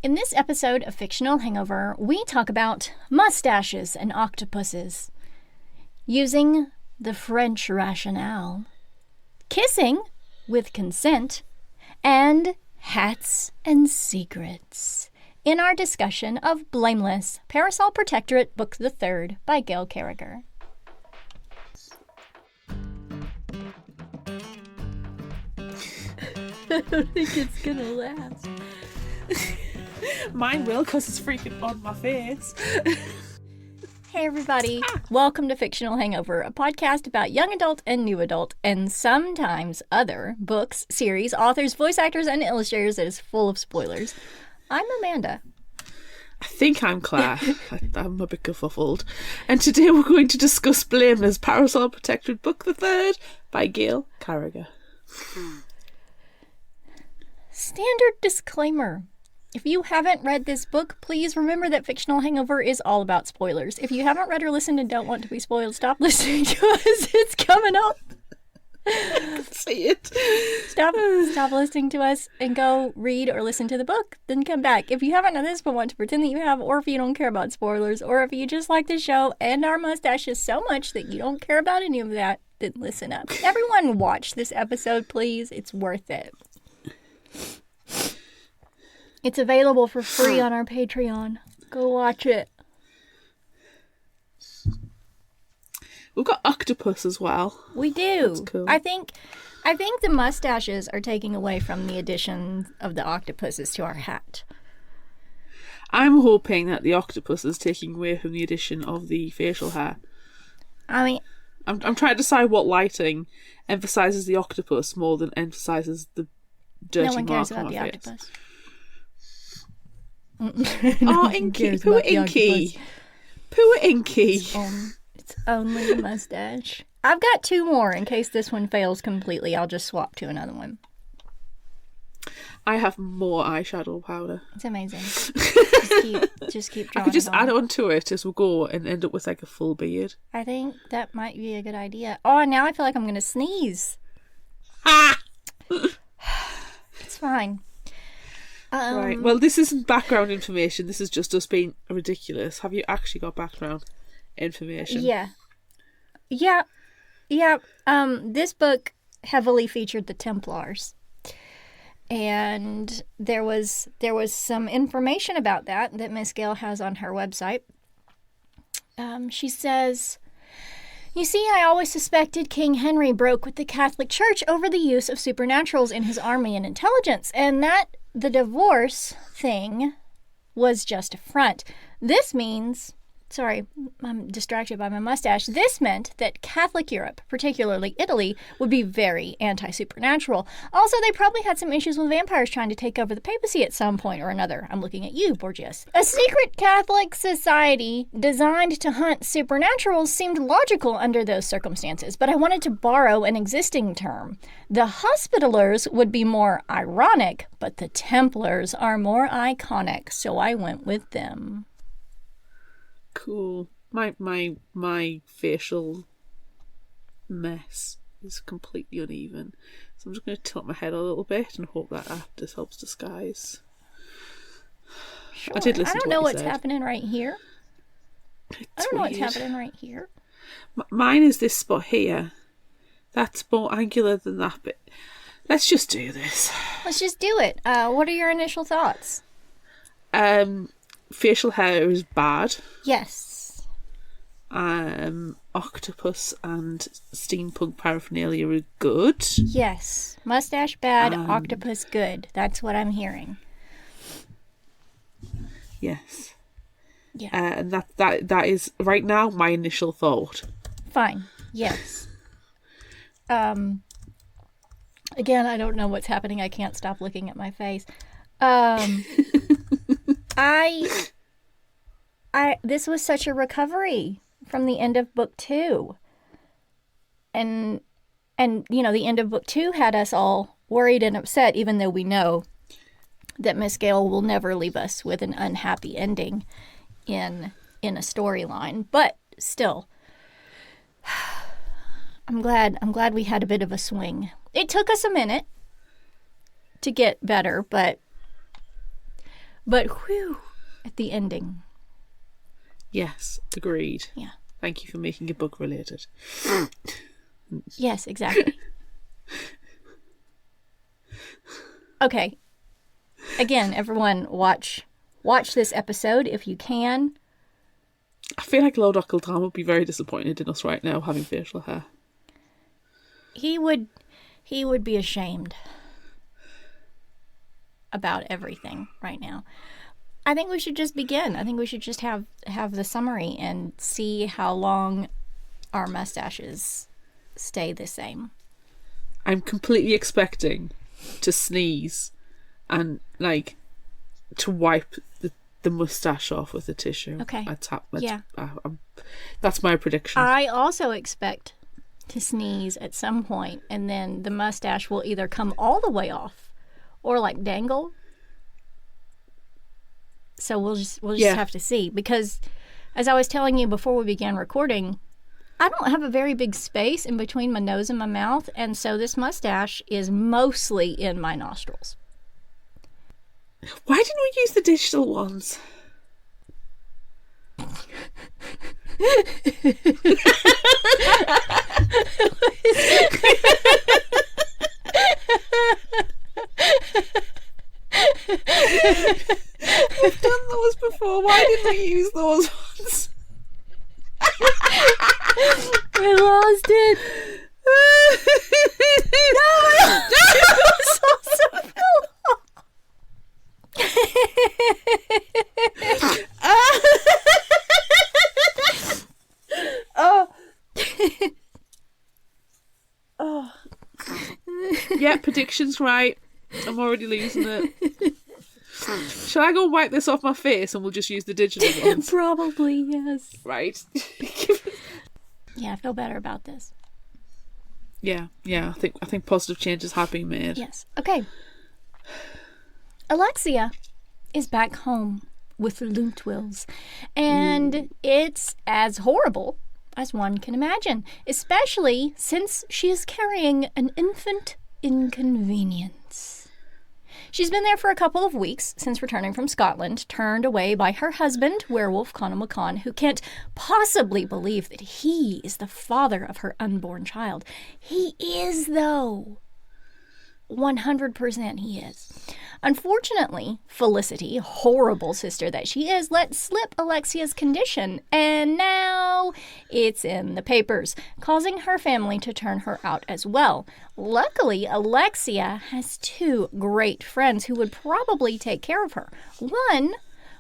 In this episode of Fictional Hangover, we talk about mustaches and octopuses, using the French rationale, kissing with consent, and hats and secrets in our discussion of Blameless, Parasol Protectorate, Book the Third by Gail Carriger. I don't think it's gonna last. Mine will, because it's freaking on my face. Hey everybody, welcome to Fictional Hangover, a podcast about young adult and new adult, and sometimes other books, series, authors, voice actors, and illustrators that is full of spoilers. I'm Amanda. I think I'm Claire. I'm a bit kerfuffled. And today we're going to discuss Blameless, Parasol Protectorate, Book the Third by Gail Carriger. Standard disclaimer. If you haven't read this book, please remember that Fictional Hangover is all about spoilers. If you haven't read or listened and don't want to be spoiled, stop listening to us. It's coming up. See it. Stop listening to us and go read or listen to the book, then come back. If you haven't done this but want to pretend that you have, or if you don't care about spoilers, or if you just like the show and our mustaches so much that you don't care about any of that, then listen up. Everyone watch this episode, please. It's worth it. It's available for free on our Patreon. Go watch it. We've got octopus as well. We do. That's cool. I think the mustaches are taking away from the addition of the octopuses to our hat. I'm hoping that the octopus is taking away from the addition of the facial hair. I mean, I'm trying to decide what lighting emphasises the octopus more than emphasises the dirty no one mark cares on about my the face. octopus. Oh, Inky. Poor Inky. Poor Inky. It's only the mustache. I've got two more in case this one fails completely. I'll just swap to another one. I have more eyeshadow powder. It's amazing. just keep drawing. I could just it on. add on to it as we go and end up with like a full beard. I think that might be a good idea. Oh, now I feel like I'm going to sneeze. Ah! It's fine. Right. Well, this isn't background information. This is just us being ridiculous. Have you actually got background information? Yeah. This book heavily featured the Templars. And there was some information about that Miss Gail has on her website. She says, "You see, I always suspected King Henry broke with the Catholic Church over the use of supernaturals in his army and intelligence, and that the divorce thing was just a front. This means..." Sorry, I'm distracted by my mustache. This meant that Catholic Europe, particularly Italy, would be very anti-supernatural. Also, they probably had some issues with vampires trying to take over the papacy at some point or another. I'm looking at you, Borgias. A secret Catholic society designed to hunt supernaturals seemed logical under those circumstances, but I wanted to borrow an existing term. The Hospitallers would be more ironic, but the Templars are more iconic, so I went with them. Cool. My facial mess is completely uneven, so I'm just going to tilt my head a little bit and hope that this helps disguise. Sure. I did listen. I don't to know what you what's said. happening right here. It's I don't know what's weird. happening right here. Mine is this spot here. That's more angular than that bit. Let's just do this. Let's just do it. What are your initial thoughts? Facial hair is bad. Yes. Octopus and steampunk paraphernalia are good. Yes. Mustache bad, octopus good. That's what I'm hearing. Yes. Yeah. And that is right now my initial thought. Fine. Yes. Again, I don't know what's happening. I can't stop looking at my face. This was such a recovery from the end of book 2. And you know, the end of book 2 had us all worried and upset, even though we know that Miss Gail will never leave us with an unhappy ending in a storyline. But still, I'm glad we had a bit of a swing. It took us a minute to get better, but But whew, at the ending. Yes, agreed. Yeah. Thank you for making it book related. Yes, exactly. Okay. Again, everyone, watch this episode if you can. I feel like Lord Ockledam would be very disappointed in us right now having facial hair. He would be ashamed about everything right now. I think we should just begin. I think we should just have the summary and see how long our mustaches stay the same. I'm completely expecting to sneeze and, like, to wipe the mustache off with a tissue. Okay. That's my prediction. I also expect to sneeze at some point, and then the mustache will either come all the way off or, like, dangle. So we'll just have to see, because as I was telling you before we began recording, I don't have a very big space in between my nose and my mouth, and so this mustache is mostly in my nostrils. Why didn't we use the digital ones? We've done those before. Why didn't we use those ones? I lost it. Yeah, prediction's right. I'm already losing it. Shall I go wipe this off my face and we'll just use the digital ones? Probably, yes. Right. Yeah, I feel better about this. Yeah. I think positive changes have been made. Yes. Okay. Alexia is back home with the Luntwills, and it's as horrible as one can imagine, especially since she is carrying an infant inconvenience. She's been there for a couple of weeks since returning from Scotland, turned away by her husband, werewolf Conall McCon, who can't possibly believe that he is the father of her unborn child. He is, though. 100% he is. Unfortunately, Felicity, horrible sister that she is, let slip Alexia's condition, and now it's in the papers, causing her family to turn her out as well. Luckily, Alexia has two great friends who would probably take care of her. One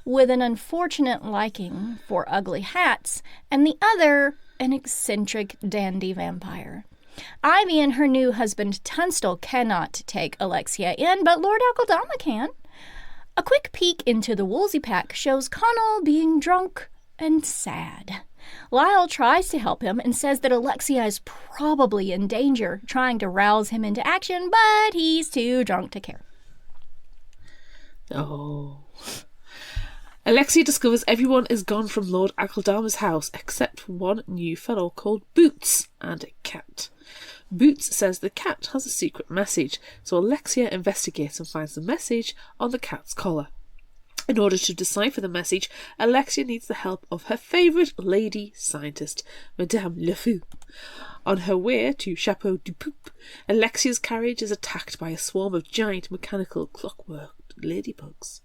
with an unfortunate liking for ugly hats, and the other an eccentric dandy vampire. Ivy and her new husband Tunstall cannot take Alexia in, but Lord Akeldama can. A quick peek into the Woolsey pack shows Conall being drunk and sad. Lyle tries to help him and says that Alexia is probably in danger, trying to rouse him into action, but he's too drunk to care. Oh. Alexia discovers everyone is gone from Lord Akeldama's house except for one new fellow called Boots and a cat. Boots says the cat has a secret message, so Alexia investigates and finds the message on the cat's collar. In order to decipher the message, Alexia needs the help of her favourite lady scientist, Madame Le Fou. On her way to Chapeau du Poop, Alexia's carriage is attacked by a swarm of giant mechanical clockwork ladybugs.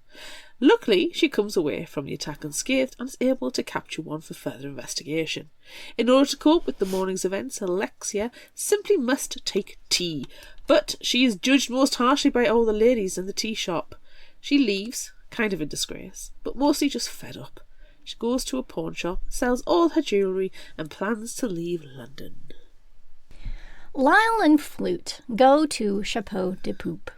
Luckily, she comes away from the attack unscathed and is able to capture one for further investigation. In order to cope with the morning's events, Alexia simply must take tea, but she is judged most harshly by all the ladies in the tea shop. She leaves, kind of in disgrace, but mostly just fed up. She goes to a pawn shop, sells all her jewellery, and plans to leave London. Lyle and Flute go to Chapeau de Poop.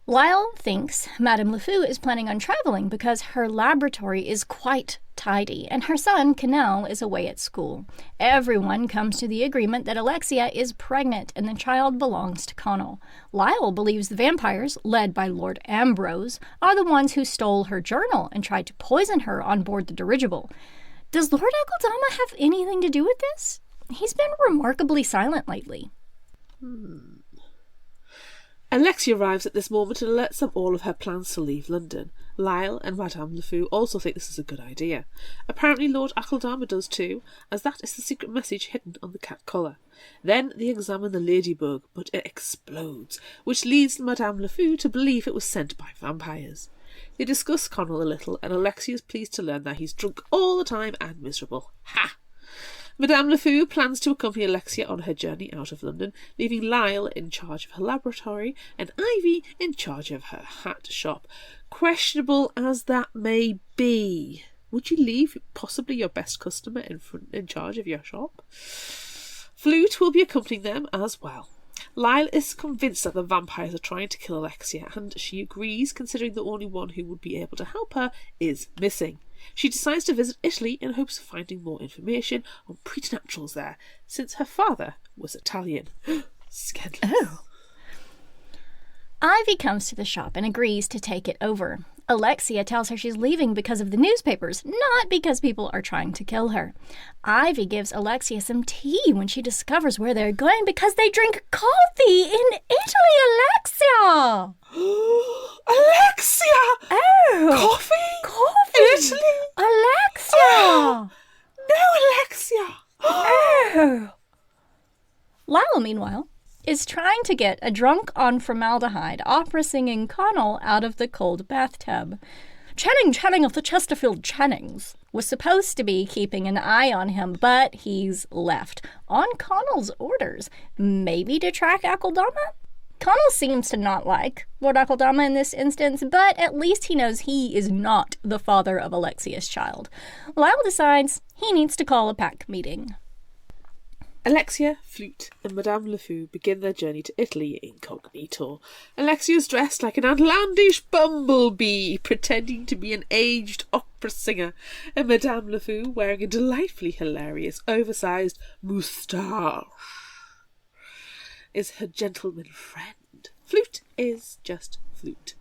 Lyle thinks Madame Le Fou is planning on travelling because her laboratory is quite tidy and her son, Canal, is away at school. Everyone comes to the agreement that Alexia is pregnant and the child belongs to Conall. Lyle believes the vampires, led by Lord Ambrose, are the ones who stole her journal and tried to poison her on board the dirigible. Does Lord Akeldama have anything to do with this? He's been remarkably silent lately. Alexia arrives at this moment and alerts them all of her plans to leave London. Lyle and Madame Le Fou also think this is a good idea. Apparently Lord Akeldama does too, as that is the secret message hidden on the cat collar. Then they examine the ladybug, but it explodes, which leads Madame Le Fou to believe it was sent by vampires. They discuss Connell a little, and Alexia is pleased to learn that he's drunk all the time and miserable. Ha! Madame Le Fou plans to accompany Alexia on her journey out of London, leaving Lyle in charge of her laboratory and Ivy in charge of her hat shop. Questionable as that may be, would you leave possibly your best customer in charge of your shop? Flute will be accompanying them as well. Lyle is convinced that the vampires are trying to kill Alexia, and she agrees, considering the only one who would be able to help her is missing. She decides to visit Italy in hopes of finding more information on preternaturals there, since her father was Italian. Scandalous. Oh. Ivy comes to the shop and agrees to take it over. Alexia tells her she's leaving because of the newspapers, not because people are trying to kill her. Ivy gives Alexia some tea when she discovers where they're going because they drink coffee in Italy, Alexia! Alexia! Oh! Coffee? Coffee! In Italy? Alexia! Oh, no, Alexia! Oh! Lyle, meanwhile, is trying to get a drunk on formaldehyde opera-singing Connell out of the cold bathtub. Channing of the Chesterfield Channings was supposed to be keeping an eye on him, but he's left, on Connell's orders, maybe to track Akeldama? Connell seems to not like Lord Akeldama in this instance, but at least he knows he is not the father of Alexia's child. Lyle decides he needs to call a pack meeting. Alexia, Flute, and Madame Le Fou begin their journey to Italy incognito. Alexia is dressed like an outlandish bumblebee, pretending to be an aged opera singer, and Madame Le Fou wearing a delightfully hilarious, oversized moustache is her gentleman friend. Flute is just Flute.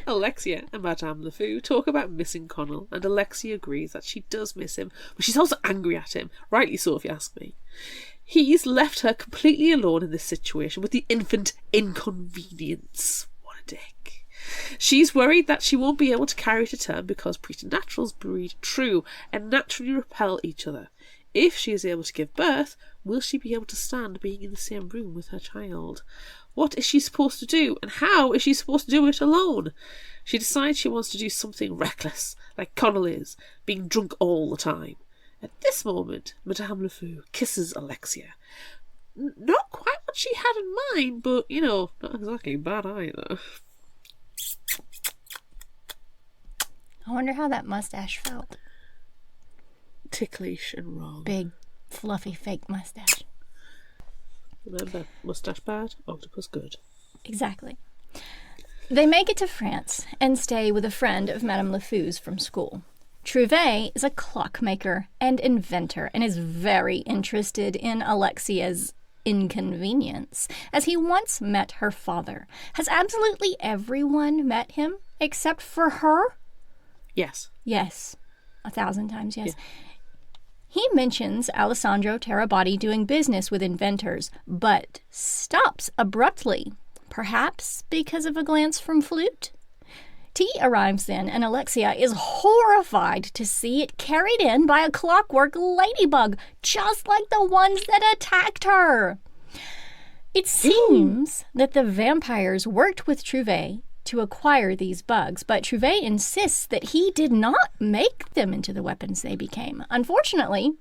Alexia and Madame Le Fou talk about missing Connell, and Alexia agrees that she does miss him, but she's also angry at him. Rightly so, if you ask me. He's left her completely alone in this situation with the infant inconvenience. What a dick. She's worried that she won't be able to carry to term because preternaturals breed true and naturally repel each other. If she is able to give birth, will she be able to stand being in the same room with her child? What is she supposed to do, and how is she supposed to do it alone? She decides she wants to do something reckless, like Connell is, being drunk all the time. At this moment, Madame Le Fou kisses Alexia. Not quite what she had in mind, but, not exactly bad either. I wonder how that mustache felt. Ticklish and wrong. Big, fluffy, fake mustache. Remember, mustache bad, octopus good. Exactly. They make it to France and stay with a friend of Madame Le Fou's from school. Trouvé is a clockmaker and inventor and is very interested in Alexia's inconvenience, as he once met her father. Has absolutely everyone met him except for her? Yes. Yes. 1,000 times, yes. Yeah. He mentions Alessandro Terabatti doing business with inventors, but stops abruptly, perhaps because of a glance from Flute. Tea arrives then, and Alexia is horrified to see it carried in by a clockwork ladybug, just like the ones that attacked her. It seems that the vampires worked with Trouvé to acquire these bugs, but Trouvé insists that he did not make them into the weapons they became. Unfortunately,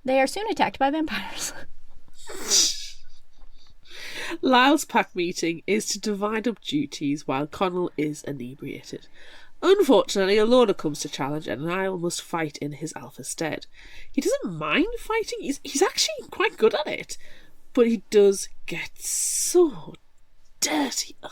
they are soon attacked by vampires. Lyle's pack meeting is to divide up duties while Connell is inebriated. Unfortunately, Alona comes to challenge and Lyle must fight in his alpha stead. He doesn't mind fighting, he's actually quite good at it, but he does get so dirty. Ugh.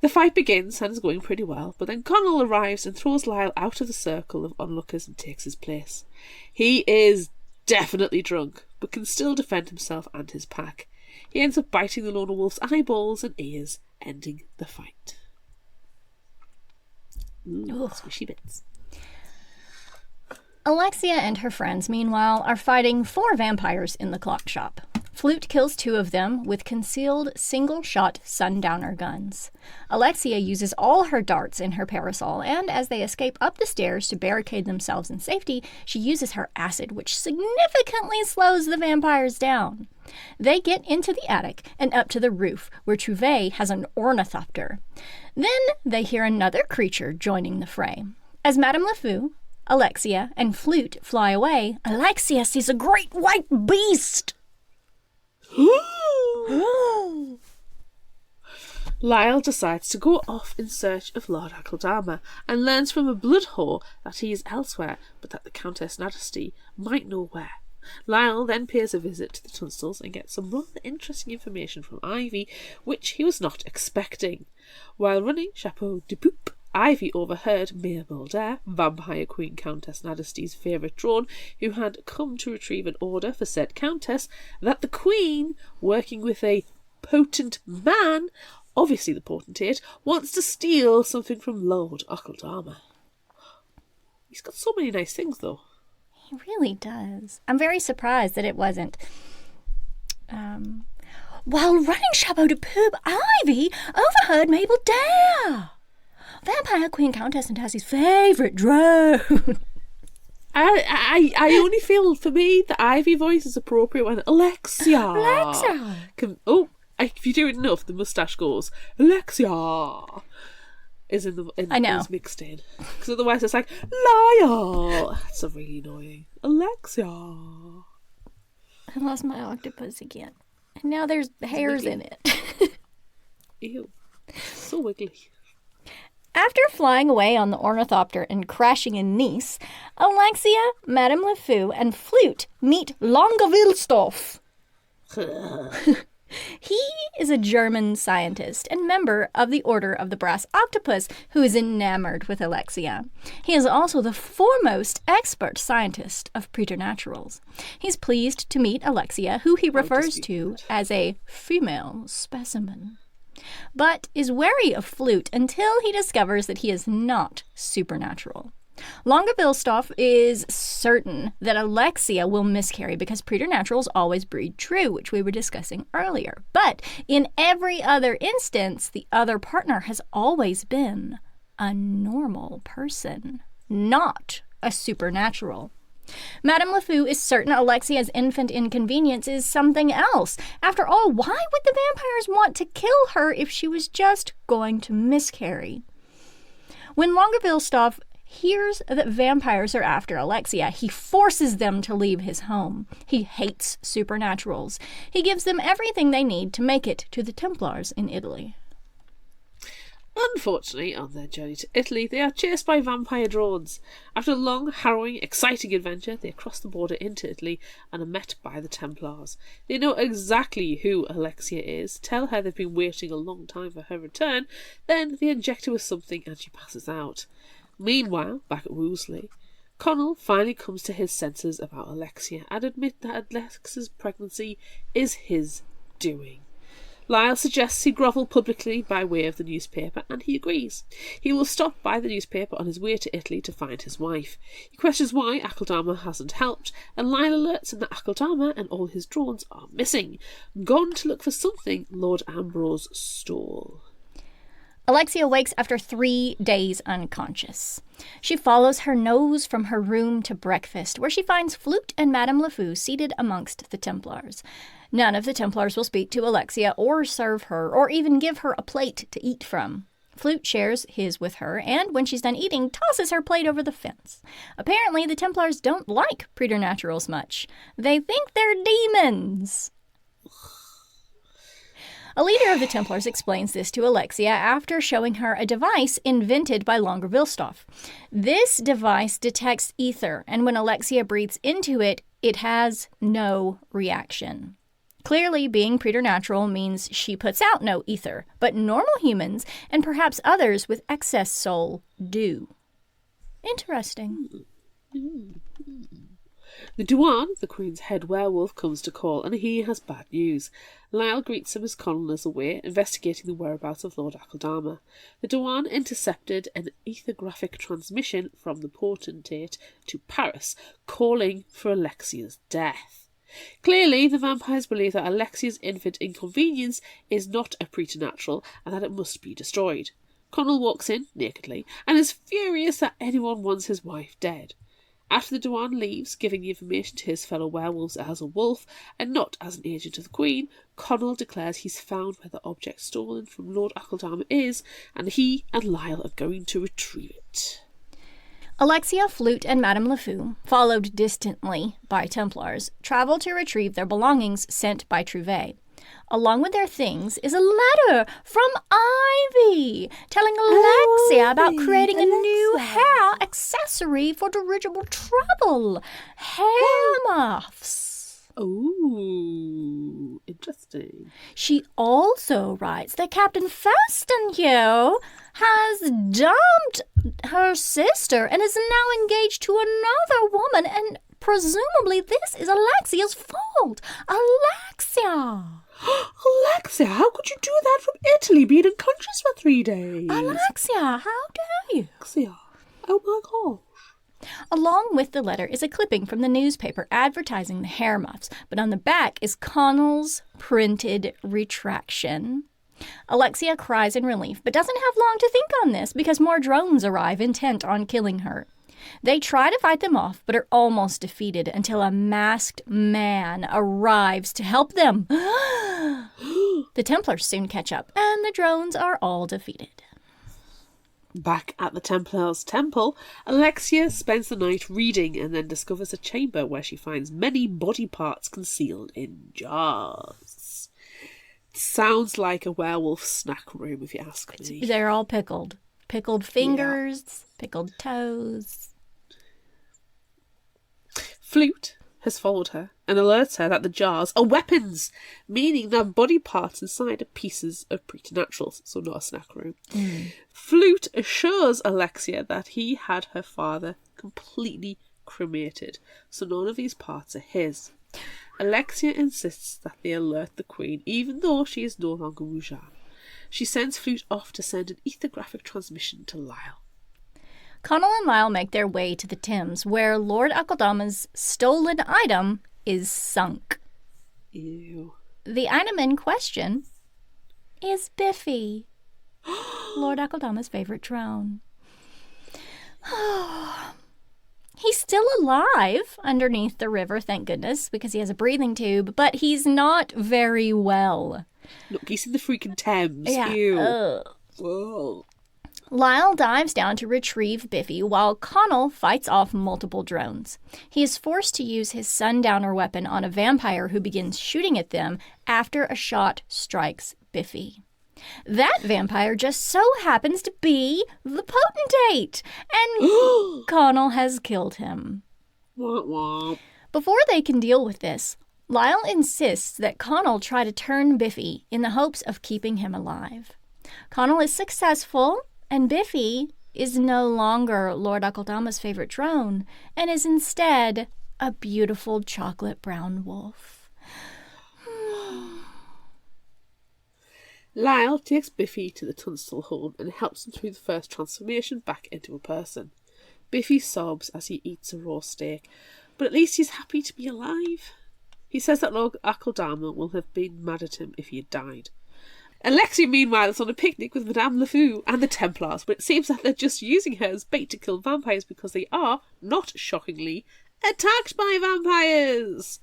The fight begins and is going pretty well, but then Connell arrives and throws Lyle out of the circle of onlookers and takes his place. He is definitely drunk, but can still defend himself and his pack. He ends up biting the loner wolf's eyeballs and ears, ending the fight. Ooh, squishy bits. Alexia and her friends, meanwhile, are fighting 4 vampires in the clock shop. Flute kills 2 of them with concealed single-shot sundowner guns. Alexia uses all her darts in her parasol, and as they escape up the stairs to barricade themselves in safety, she uses her acid, which significantly slows the vampires down. They get into the attic and up to the roof, where Trouvé has an ornithopter. Then they hear another creature joining the fray. As Madame LeFou, Alexia, and Flute fly away, Alexia sees a great white beast. Lyle decides to go off in search of Lord Akeldama and learns from a blood whore that he is elsewhere, but that the Countess Nadesty might know where. Lyle then pays a visit to the Tunstals and gets some rather interesting information from Ivy, which he was not expecting. While running Chapeau de Poupe, Ivy overheard Mère Mulder, Vampire Queen Countess Nadesty's favourite drone, who had come to retrieve an order for said Countess, that the Queen, working with a potent man, obviously the potentate, wants to steal something from Lord Akeldama. He's got so many nice things, though. He really does. I'm very surprised that it wasn't. While running Chapeau de Poupe, Ivy overheard Mabel Dare, Vampire Queen Countess and Tassie's favourite drone. I only feel, for me, the Ivy voice is appropriate when Alexia. If you do it enough, the moustache goes, Alexia. Is mixed in. Because otherwise it's like, Lyle. That's so really annoying. Alexia. I lost my octopus again. And now there's hairs in it. Ew. So wiggly. After flying away on the ornithopter and crashing in Nice, Alexia, Madame LeFou, and Flute meet Longueville-Stoff. He is a German scientist and member of the Order of the Brass Octopus who is enamored with Alexia. He is also the foremost expert scientist of preternaturals. He's pleased to meet Alexia, who he refers to as a female specimen, but is wary of Flute until he discovers that he is not supernatural. Longueville-Stoff is certain that Alexia will miscarry because preternaturals always breed true, which we were discussing earlier. But in every other instance, the other partner has always been a normal person, not a supernatural. Madame LeFou is certain Alexia's infant inconvenience is something else. After all, why would the vampires want to kill her if she was just going to miscarry? When Longueville-Stoff hears that vampires are after Alexia, he forces them to leave his home. He hates supernaturals. He gives them everything they need to make it to the Templars in Italy. Unfortunately, on their journey to Italy, they are chased by vampire drones. After a long, harrowing, exciting adventure, they cross the border into Italy and are met by the Templars. They know exactly who Alexia is, tell her they've been waiting a long time for her return, then they inject her with something and she passes out. Meanwhile, back at Wolseley, Connell finally comes to his senses about Alexia and admits that Alexia's pregnancy is his doing. Lyle suggests he grovel publicly by way of the newspaper, and he agrees. He will stop by the newspaper on his way to Italy to find his wife. He questions why Akeldama hasn't helped, and Lyle alerts him that Akeldama and all his drones are missing, gone to look for something Lord Ambrose stole. Alexia wakes after 3 days unconscious. She follows her nose from her room to breakfast, where she finds Flute and Madame LeFou seated amongst the Templars. None of the Templars will speak to Alexia or serve her, or even give her a plate to eat from. Flute shares his with her, and when she's done eating, tosses her plate over the fence. Apparently, the Templars don't like preternaturals much. They think they're demons. A leader of the Templars explains this to Alexia after showing her a device invented by Longueville-Stoff. This device detects ether, and when Alexia breathes into it, it has no reaction. Clearly, being preternatural means she puts out no ether, but normal humans, and perhaps others with excess soul, do. Interesting. The Douane, the Queen's head werewolf, comes to call, and he has bad news. Lyle greets him as Connell is away, investigating the whereabouts of Lord Akeldama. The Douane intercepted an ethergraphic transmission from the potentate to Paris, calling for Alexia's death. Clearly, the vampires believe that Alexia's infant inconvenience is not a preternatural and that it must be destroyed. Connell walks in, nakedly, and is furious that anyone wants his wife dead. After the Dewan leaves, giving the information to his fellow werewolves as a wolf and not as an agent of the Queen, Connell declares he's found where the object stolen from Lord Akeldama is, and he and Lyle are going to retrieve it. Alexia, Flute, and Madame LeFou, followed distantly by Templars, travel to retrieve their belongings sent by Trouvé. Along with their things is a letter from Ivy, telling Alexia about creating a new hair accessory for dirigible travel. Hair muffs. Ooh, interesting. She also writes that Captain Fastenhue has dumped her sister and is now engaged to another woman, and presumably this is Alexia's fault. Alexia! Alexia, how could you do that from Italy, being unconscious for 3 days? Alexia, how dare you? Alexia, oh my gosh. Along with the letter is a clipping from the newspaper advertising the hair muffs, but on the back is Connell's printed retraction. Alexia cries in relief, but doesn't have long to think on this because more drones arrive intent on killing her. They try to fight them off, but are almost defeated until a masked man arrives to help them. The Templars soon catch up, and the drones are all defeated. Back at the Templars' temple, Alexia spends the night reading and then discovers a chamber where she finds many body parts concealed in jars. Sounds like a werewolf snack room, if you ask me. They're all pickled. Pickled fingers, pickled toes. Flute has followed her and alerts her that the jars are weapons, meaning that body parts inside are pieces of preternaturals, so not a snack room. Flute assures Alexia that he had her father completely cremated, so none of these parts are his. Alexia insists that they alert the Queen, even though she is no longer Wujan. She sends Flute off to send an ethergraphic transmission to Lyle. Connell and Lyle make their way to the Thames, where Lord Akeldama's stolen item is sunk. Ew. The item in question is Biffy, Lord Akeldama's favourite drone. He's still alive underneath the river, thank goodness, because he has a breathing tube, but he's not very well. Look, he's in the freaking Thames. Yeah. Ew. Whoa. Lyle dives down to retrieve Biffy while Connell fights off multiple drones. He is forced to use his sundowner weapon on a vampire who begins shooting at them after a shot strikes Biffy. That vampire just so happens to be the potentate, and Connell has killed him. Before they can deal with this, Lyle insists that Connell try to turn Biffy in the hopes of keeping him alive. Connell is successful, and Biffy is no longer Lord Akeldama's favorite drone, and is instead a beautiful chocolate brown wolf. Lyle takes Biffy to the Tunstall home and helps him through the first transformation back into a person. Biffy sobs as he eats a raw steak, but at least he's happy to be alive. He says that Lord Akeldama will have been mad at him if he had died. Alexia, meanwhile, is on a picnic with Madame LeFou and the Templars, but it seems that they're just using her as bait to kill vampires because they are, not shockingly, attacked by vampires.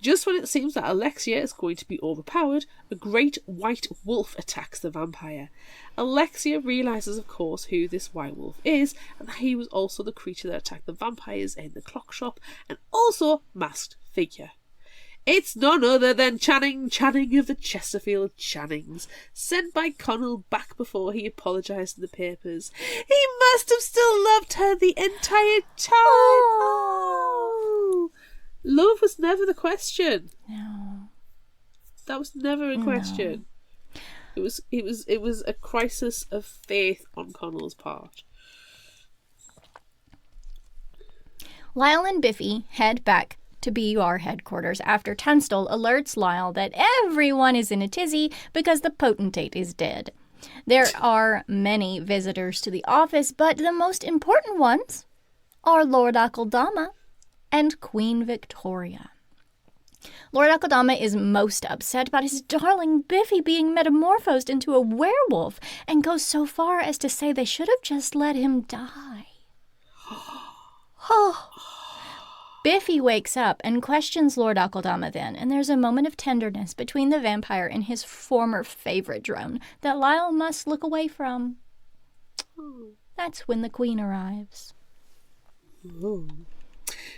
Just when it seems that Alexia is going to be overpowered, a great white wolf attacks the vampire. Alexia realises, of course, who this white wolf is, and that he was also the creature that attacked the vampires in the clock shop, and also masked figure. It's none other than Channing of the Chesterfield Channings, sent by Connell back before he apologised in the papers. He must have still loved her the entire time. Oh. Love was never the question. No. That was never a question. No. It was a crisis of faith on Connell's part. Lyle and Biffy head back to BUR headquarters after Tunstall alerts Lyle that everyone is in a tizzy because the potentate is dead. There are many visitors to the office, but the most important ones are Lord Akeldama and Queen Victoria. Lord Akaldama is most upset about his darling Biffy being metamorphosed into a werewolf and goes so far as to say they should have just let him die. Biffy wakes up and questions Lord Akaldama then, and there's a moment of tenderness between the vampire and his former favorite drone that Lyle must look away from. That's when the Queen arrives. Ooh.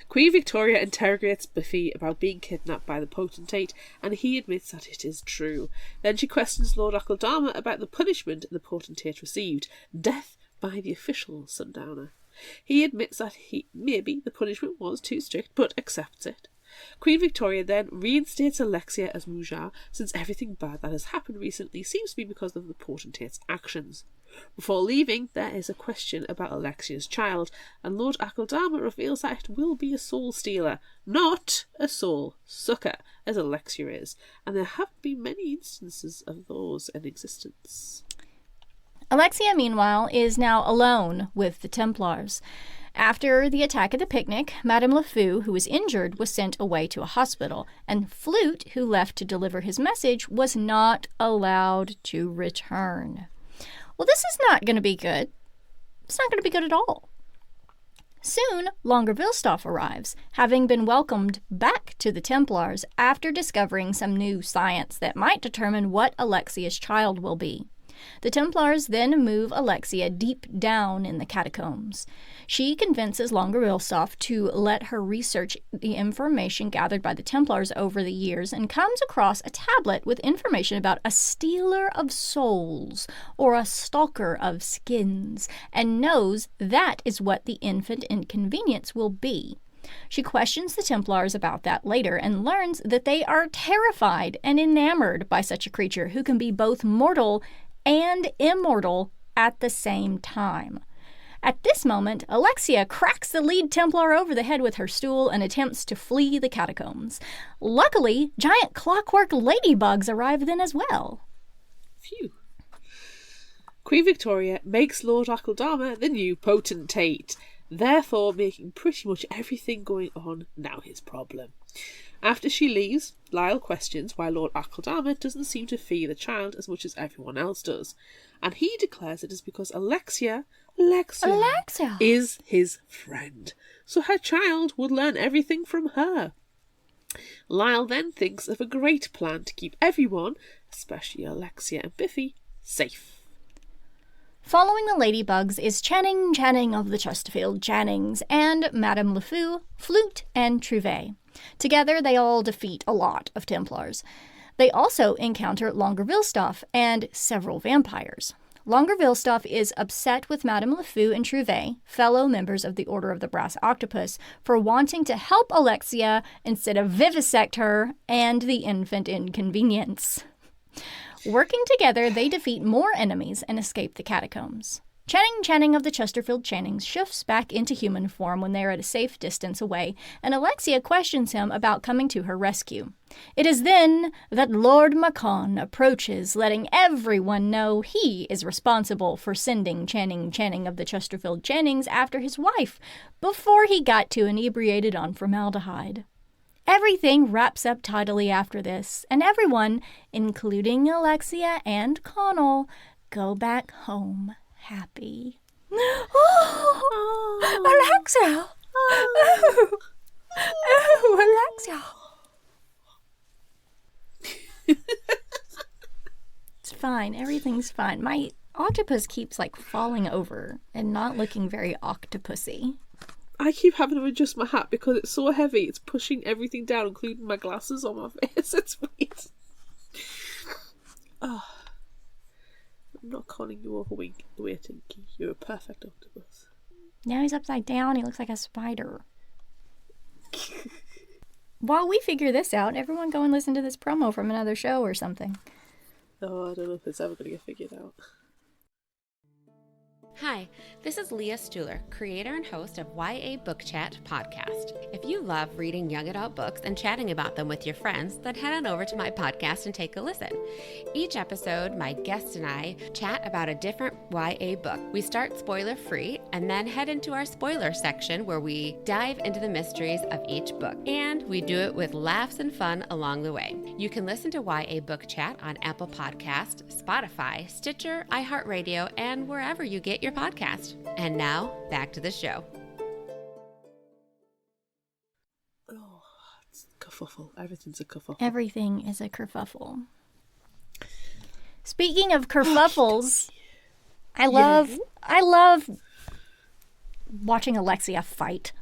Queen Victoria interrogates Biffy about being kidnapped by the potentate, and he admits that it is true. Then she questions Lord Akaldama about the punishment the potentate received, death by the official sundowner. He admits that maybe the punishment was too strict, but accepts it. Queen Victoria then reinstates Alexia as Muja, since everything bad that has happened recently seems to be because of the potentate's actions. Before leaving, there is a question about Alexia's child, and Lord Akaldama reveals that it will be a soul stealer, not a soul sucker, as Alexia is, and there haven't been many instances of those in existence. Alexia, meanwhile, is now alone with the Templars. After the attack at the picnic, Madame LeFou, who was injured, was sent away to a hospital, and Flute, who left to deliver his message, was not allowed to return. Well, this is not going to be good. It's not going to be good at all. Soon, Longervillestoff arrives, having been welcomed back to the Templars after discovering some new science that might determine what Alexia's child will be. The Templars then move Alexia deep down in the catacombs. She convinces Longervillestoff to let her research the information gathered by the Templars over the years and comes across a tablet with information about a stealer of souls or a stalker of skins, and knows that is what the infant inconvenience will be. She questions the Templars about that later and learns that they are terrified and enamored by such a creature who can be both mortal and immortal at the same time. At this moment, Alexia cracks the lead Templar over the head with her stool and attempts to flee the catacombs. Luckily, giant clockwork ladybugs arrive then as well. Phew. Queen Victoria makes Lord Akaldama the new potentate, therefore making pretty much everything going on now his problem. After she leaves, Lyle questions why Lord Akaldama doesn't seem to fear the child as much as everyone else does, and he declares it is because Alexia is his friend, so her child would learn everything from her. Lyle then thinks of a great plan to keep everyone, especially Alexia and Biffy, safe. Following the ladybugs is Channing of the Chesterfield Channings and Madame LeFou, Flute, and Trouvé. Together, they all defeat a lot of Templars. They also encounter Longervillestoff and several vampires. Longervillestoff is upset with Madame LeFou and Trouvé, fellow members of the Order of the Brass Octopus, for wanting to help Alexia instead of vivisect her and the infant inconvenience. Working together, they defeat more enemies and escape the catacombs. Channing of the Chesterfield Channings shifts back into human form when they are at a safe distance away, and Alexia questions him about coming to her rescue. It is then that Lord Macon approaches, letting everyone know he is responsible for sending Channing of the Chesterfield Channings after his wife, before he got too inebriated on formaldehyde. Everything wraps up tidily after this, and everyone, including Alexia and Connell, go back home happy. Oh, Alexia! Oh, Alexia! It's fine. Everything's fine. My octopus keeps, falling over and not looking very octopusy. I keep having to adjust my hat because it's so heavy. It's pushing everything down, including my glasses on my face. It's weird. Oh. I'm not calling you overweight, Tinky. You're a perfect octopus. Now he's upside down. He looks like a spider. While we figure this out, everyone go and listen to this promo from another show or something. Oh, I don't know if it's ever going to get figured out. Hi, this is Leah Stuhler, creator and host of YA Book Chat podcast. If you love reading young adult books and chatting about them with your friends, then head on over to my podcast and take a listen. Each episode, my guest and I chat about a different YA book. We start spoiler-free and then head into our spoiler section where we dive into the mysteries of each book. And we do it with laughs and fun along the way. You can listen to YA Book Chat on Apple Podcast, Spotify, Stitcher, iHeartRadio, and wherever you get your podcast. And now, back to the show. Oh, it's a kerfuffle. Everything's a kerfuffle. Everything is a kerfuffle. Speaking of kerfuffles, I love watching Alexia fight.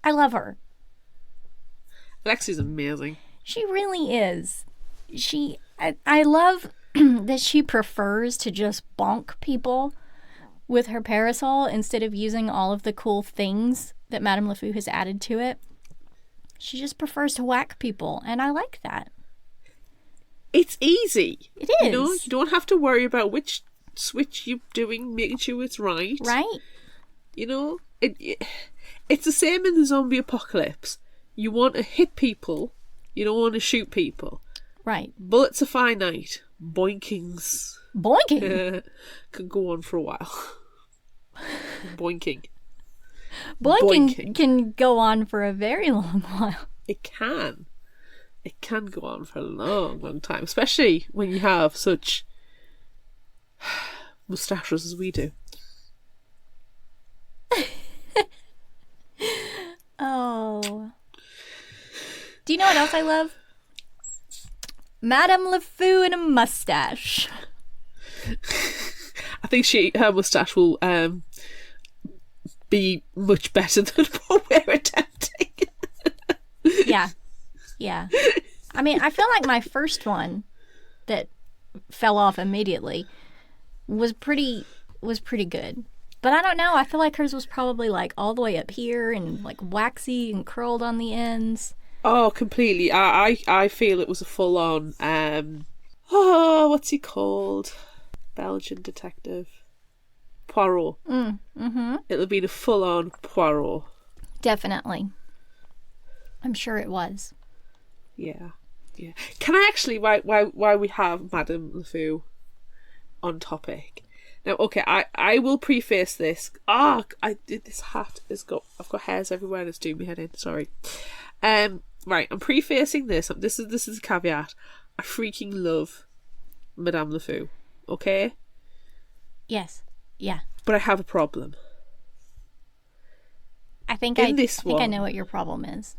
I love her. Alexia's amazing. She really is. I love that she prefers to just bonk people with her parasol instead of using all of the cool things that Madame LeFou has added to it. She just prefers to whack people, and I like that. It's easy. It is. You know, you don't have to worry about which switch you're doing, making sure it's right. Right? You know, it's the same in the zombie apocalypse. You want to hit people, you don't want to shoot people. Right. Bullets are finite. Boinkings can go on for a while. Boinking can go on for a very long while. It can go on for a long, long time, especially when you have such mustaches as we do. Oh. Do you know what else I love? Madame LeFou and a mustache. I think her mustache will be much better than what we're attempting. Yeah. I mean, I feel like my first one that fell off immediately was pretty good. But I don't know. I feel like hers was probably like all the way up here and like waxy and curled on the ends. Oh, completely. I feel it was a full-on, what's he called? Belgian detective. Poirot. Mm-hmm. It'll have been a full-on Poirot. Definitely. I'm sure it was. Yeah. Can I actually, while we have Madame LeFou on topic... Now, okay, I will preface this. This hat I've got hairs everywhere and it's doing me head in. Sorry. Right, I'm prefacing this. This is a caveat. I freaking love Madame LeFou. Okay? Yes. Yeah. But I have a problem. I think I know what your problem is.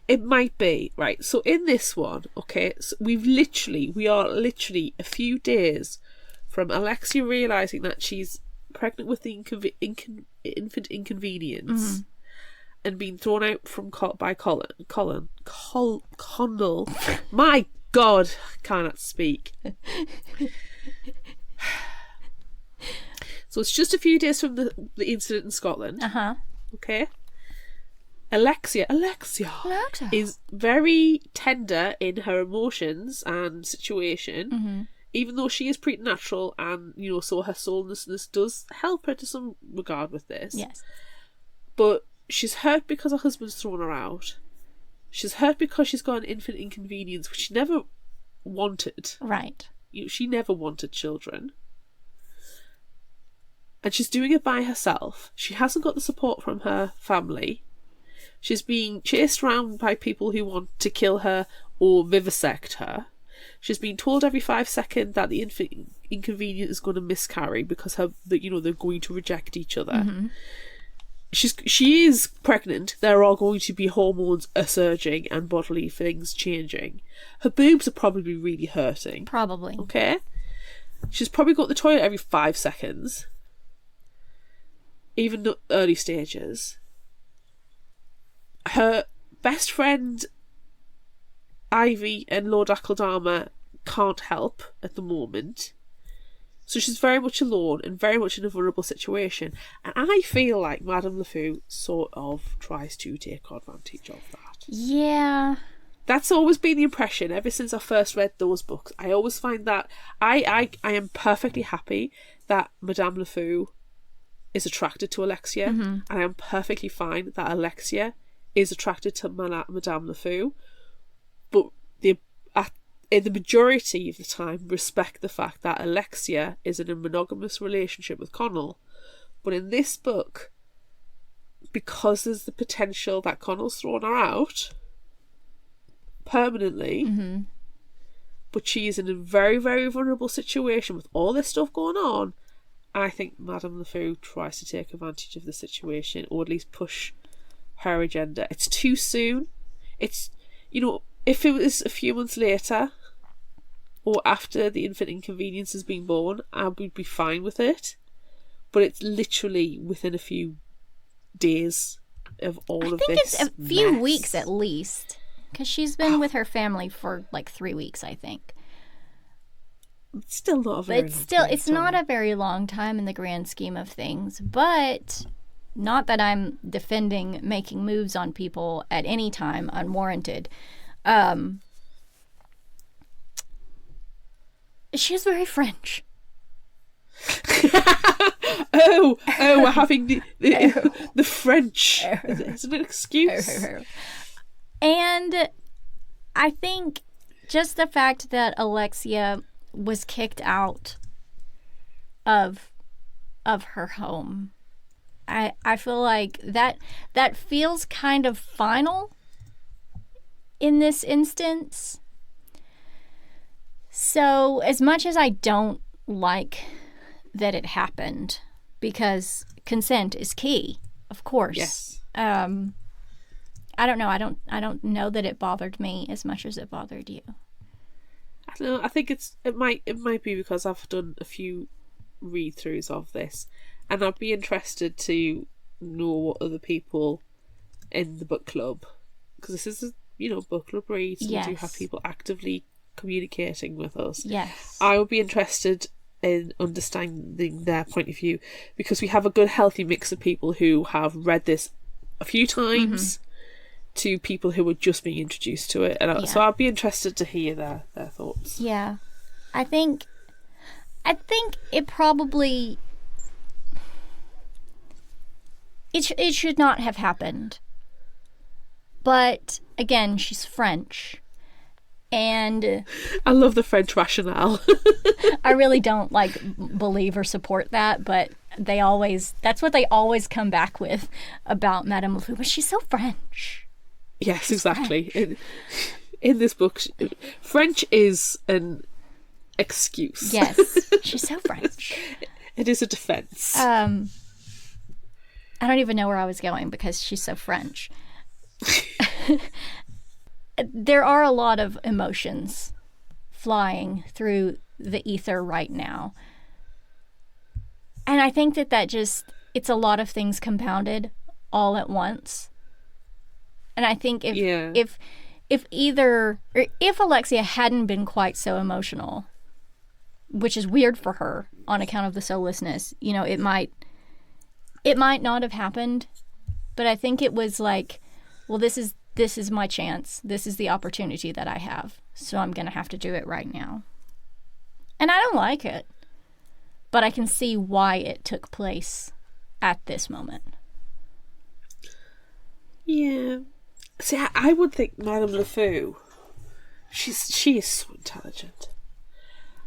It might be, right. So in this one, okay, so we are literally a few days from Alexia realising that she's pregnant with the infant inconvenience and being thrown out by Connell. My God, cannot speak. So it's just a few days from the incident in Scotland. Okay. Alexia is very tender in her emotions and situation. Even though she is preternatural and, you know, so her soullessness does help her to some regard with this. Yes. But she's hurt because her husband's thrown her out. She's hurt because she's got an infant inconvenience, which she never wanted. Right. She never wanted children. And she's doing it by herself. She hasn't got the support from her family. She's being chased around by people who want to kill her or vivisect her. She's been told every 5 seconds that the infant inconvenience is going to miscarry because they're going to reject each other. She is pregnant. There are going to be hormones surging and bodily things changing. Her boobs are probably really hurting. Probably. Okay? She's probably got the toilet every 5 seconds. Even the early stages. Her best friend Ivy and Lord Akeldama can't help at the moment. So she's very much alone and very much in a vulnerable situation. And I feel like Madame LeFou sort of tries to take advantage of that. Yeah. That's always been the impression ever since I first read those books. I always find that I am perfectly happy that Madame LeFou is attracted to Alexia, and I am perfectly fine that Alexia is attracted to Madame LeFou, but in the majority of the time respect the fact that Alexia is in a monogamous relationship with Connell. But in this book, because there's the potential that Connell's thrown her out permanently, but she is in a very, very vulnerable situation with all this stuff going on, I think Madame LeFou tries to take advantage of the situation, or at least push her agenda. It's too soon. It's, if it was a few months later or after the infant inconvenience has been born, I would be fine with it. But it's literally within a few days of all of this. I think it's a few mess. weeks at least, because she's been with her family for like 3 weeks, I think. It's still not a very long time. It's not a very long time in the grand scheme of things, but not that I'm defending making moves on people at any time unwarranted. She's very French. we're having the French as an excuse. And I think just the fact that Alexia was kicked out of her home, I feel like that feels kind of final in this instance. So as much as I don't like that it happened, because consent is key, of course. Yes. I don't know. I don't know that it bothered me as much as it bothered you. I don't know. I think it might be because I've done a few read-throughs of this, and I'd be interested to know what other people in the book club, because this is a book club read, so Yes. we do have people actively communicating with us. Yes. I would be interested in understanding their point of view, because we have a good healthy mix of people who have read this a few times to people who are just being introduced to it, and so I'd be interested to hear their thoughts. Yeah. I think it probably it should not have happened. But again, she's French. And I love the French rationale. I really don't believe or support that, but that's what they always come back with about Madame LeFou. But she's so French. Yes, exactly. In this book, French is an excuse. Yes, she's so French. It is a defense. I don't even know where I was going because she's so French. There are a lot of emotions flying through the ether right now. And I think that it's a lot of things compounded all at once. And I think if Alexia hadn't been quite so emotional, which is weird for her on account of the soullessness, it might not have happened. But I think it was like, well, this is my chance. This is the opportunity that I have. So I'm going to have to do it right now. And I don't like it. But I can see why it took place at this moment. Yeah. See, I would think Madame LeFou, she is so intelligent.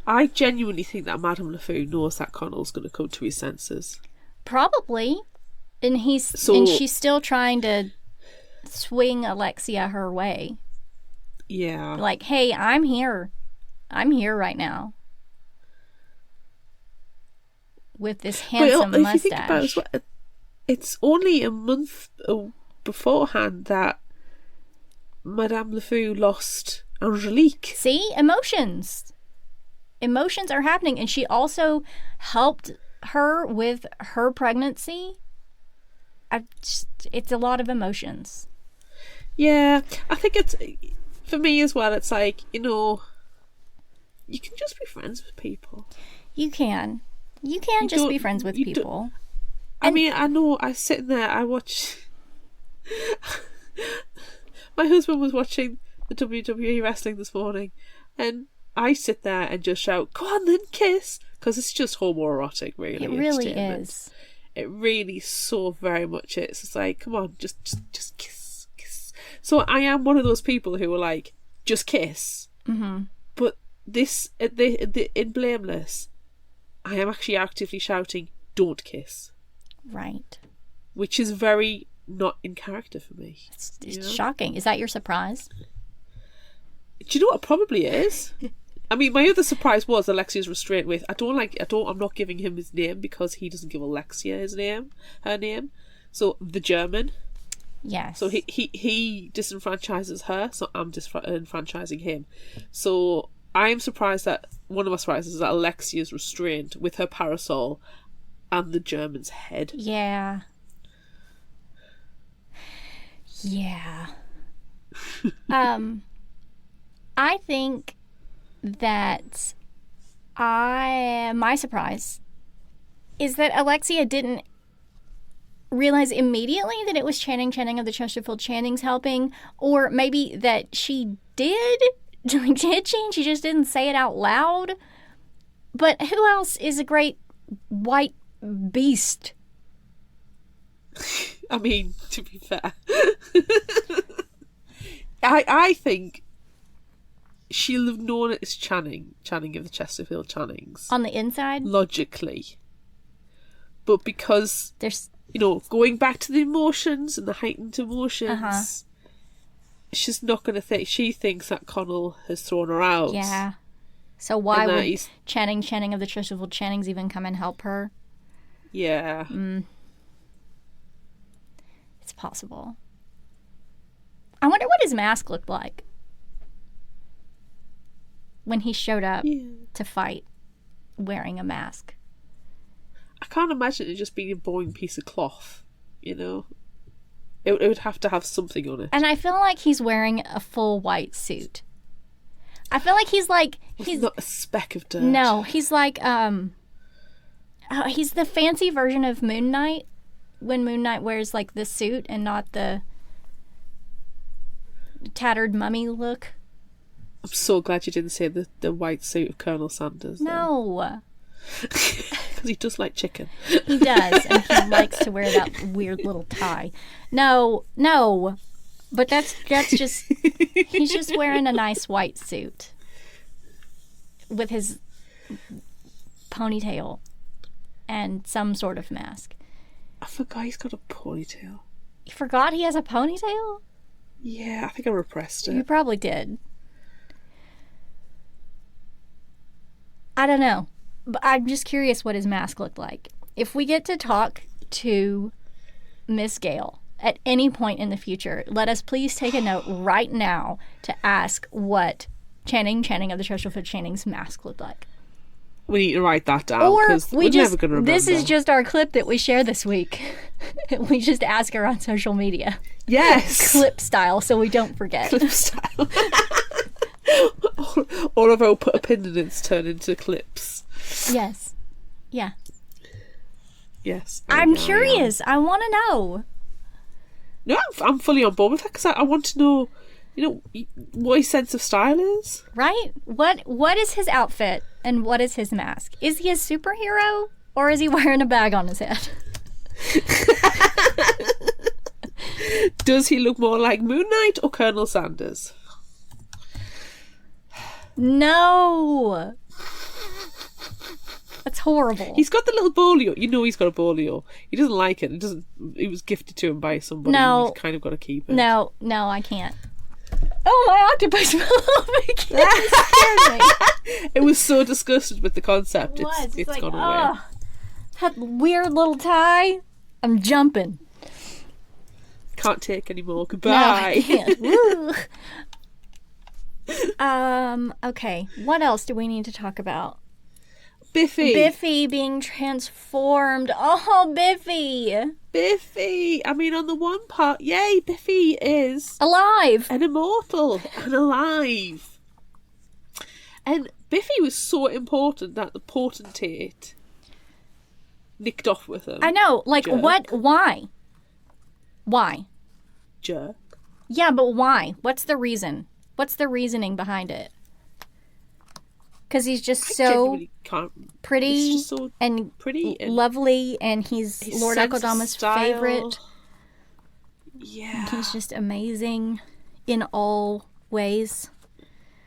I genuinely think that Madame LeFou knows that Connell's going to come to his senses. Probably. And she's still trying to swing Alexia her way. Yeah. Like, hey, I'm here. I'm here right now. With this handsome mustache. If you think about it, as well, it's only a month beforehand that Madame LeFou lost Angelique. See? Emotions. Emotions are happening. And she also helped her with her pregnancy. It's a lot of emotions. Yeah, I think it's, for me as well, it's like, you can just be friends with people. You can. You can just be friends with people. I mean, I know, I was sitting there, I watched... My husband was watching the WWE wrestling this morning, and I sit there and just shout, "Go on then, kiss," because it's just homoerotic, really. It really entertainment. is. It really so very much is. It's like, come on, just kiss, kiss. So I am one of those people who are like, just kiss. Mm-hmm. But this, in Blameless, I am actually actively shouting, don't kiss. Right. Which is very not in character for me. It's shocking. Is that your surprise? Do you know what it probably is? I mean, my other surprise was Alexia's restraint with, I'm not giving him his name because he doesn't give Alexia her name. So, the German. Yes. So he disenfranchises her, so I'm disenfranchising him. So, I am surprised that, one of my surprises is that Alexia's restrained with her parasol and the German's head. Yeah. Yeah. I think that my surprise is that Alexia didn't realize immediately that it was Channing of the Chesterfield Channings helping, or maybe that she did. Like, did she? And she just didn't say it out loud. But who else is a great white beast? I mean, to be fair, I think she'll have known it as Channing of the Chesterfield Channings. On the inside? Logically. But because, there's, going back to the emotions and the heightened emotions, she's not going to think, she thinks that Connell has thrown her out. Yeah. So why would Channing of the Chesterfield Channings even come and help her? Yeah. It's possible. I wonder what his mask looked like when he showed up to fight wearing a mask. I can't imagine it just being a boring piece of cloth, It would have to have something on it. And I feel like he's wearing a full white suit. I feel like he's not a speck of dirt. No, he's like he's the fancy version of Moon Knight, when Moon Knight wears like the suit and not the tattered mummy look. I'm so glad you didn't say the white suit of Colonel Sanders. No. Because he does like chicken. He does, and he likes to wear that weird little tie. No. But that's just, he's just wearing a nice white suit with his ponytail and some sort of mask. I forgot he's got a ponytail. You forgot he has a ponytail? Yeah, I think I repressed it. You probably did. I don't know. But I'm just curious what his mask looked like. If we get to talk to Miss Gail at any point in the future, let us please take a note right now to ask what Channing of the Chesterfield Channings mask looked like. We need to write that down, because we're never going to remember. This is just our clip that we share this week. We just ask her on social media. Yes. Clip style, so we don't forget. Clip style. All of our opinions turn into clips. Yes. Yeah. Yes. I'm curious. I want to know. No, I'm fully on board with that, because I want to know, what his sense of style is. Right? What is his outfit and what is his mask? Is he a superhero or is he wearing a bag on his head? Does he look more like Moon Knight or Colonel Sanders? No. That's horrible. He's got the little bolio. He's got a bolio. He doesn't like it. It was gifted to him by somebody. No. He's kind of got to keep it. No, I can't. Oh, my octopus fell off again. It scared me. It was so disgusted with the concept. It's like, gone away. That weird little tie. I'm jumping. Can't take any more. Goodbye. No, I can't. Okay. What else do we need to talk about? Biffy being transformed. Oh, Biffy. I mean, on the one part, yay, Biffy is alive and immortal and alive. And Biffy was so important that the potentate nicked off with him. I know. Like, Jerk. what? Why? Jerk. Yeah, but why? What's the reason What's the reasoning behind it? Because he's just I so genuinely can't. pretty He's just so and pretty and lovely, and he's his Lord sense of Akeldama's style. favorite. Yeah. He's just amazing in all ways.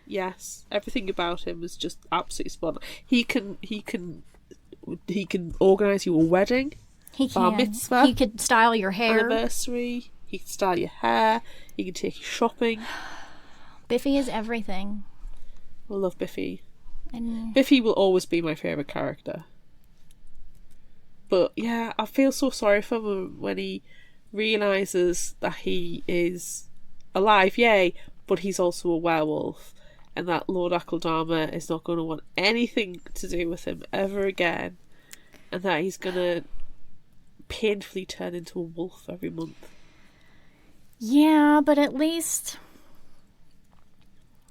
Yes, everything about him is just absolutely spot on. He can organise you a wedding, He bar can. mitzvah, He could style your hair. anniversary. He can style your hair. He can take you shopping. Biffy is everything. I love Biffy. And Biffy will always be my favourite character. But yeah, I feel so sorry for him when he realises that he is alive, yay, but he's also a werewolf, and that Lord Akeldama is not going to want anything to do with him ever again, and that he's going to painfully turn into a wolf every month. yeah, but at least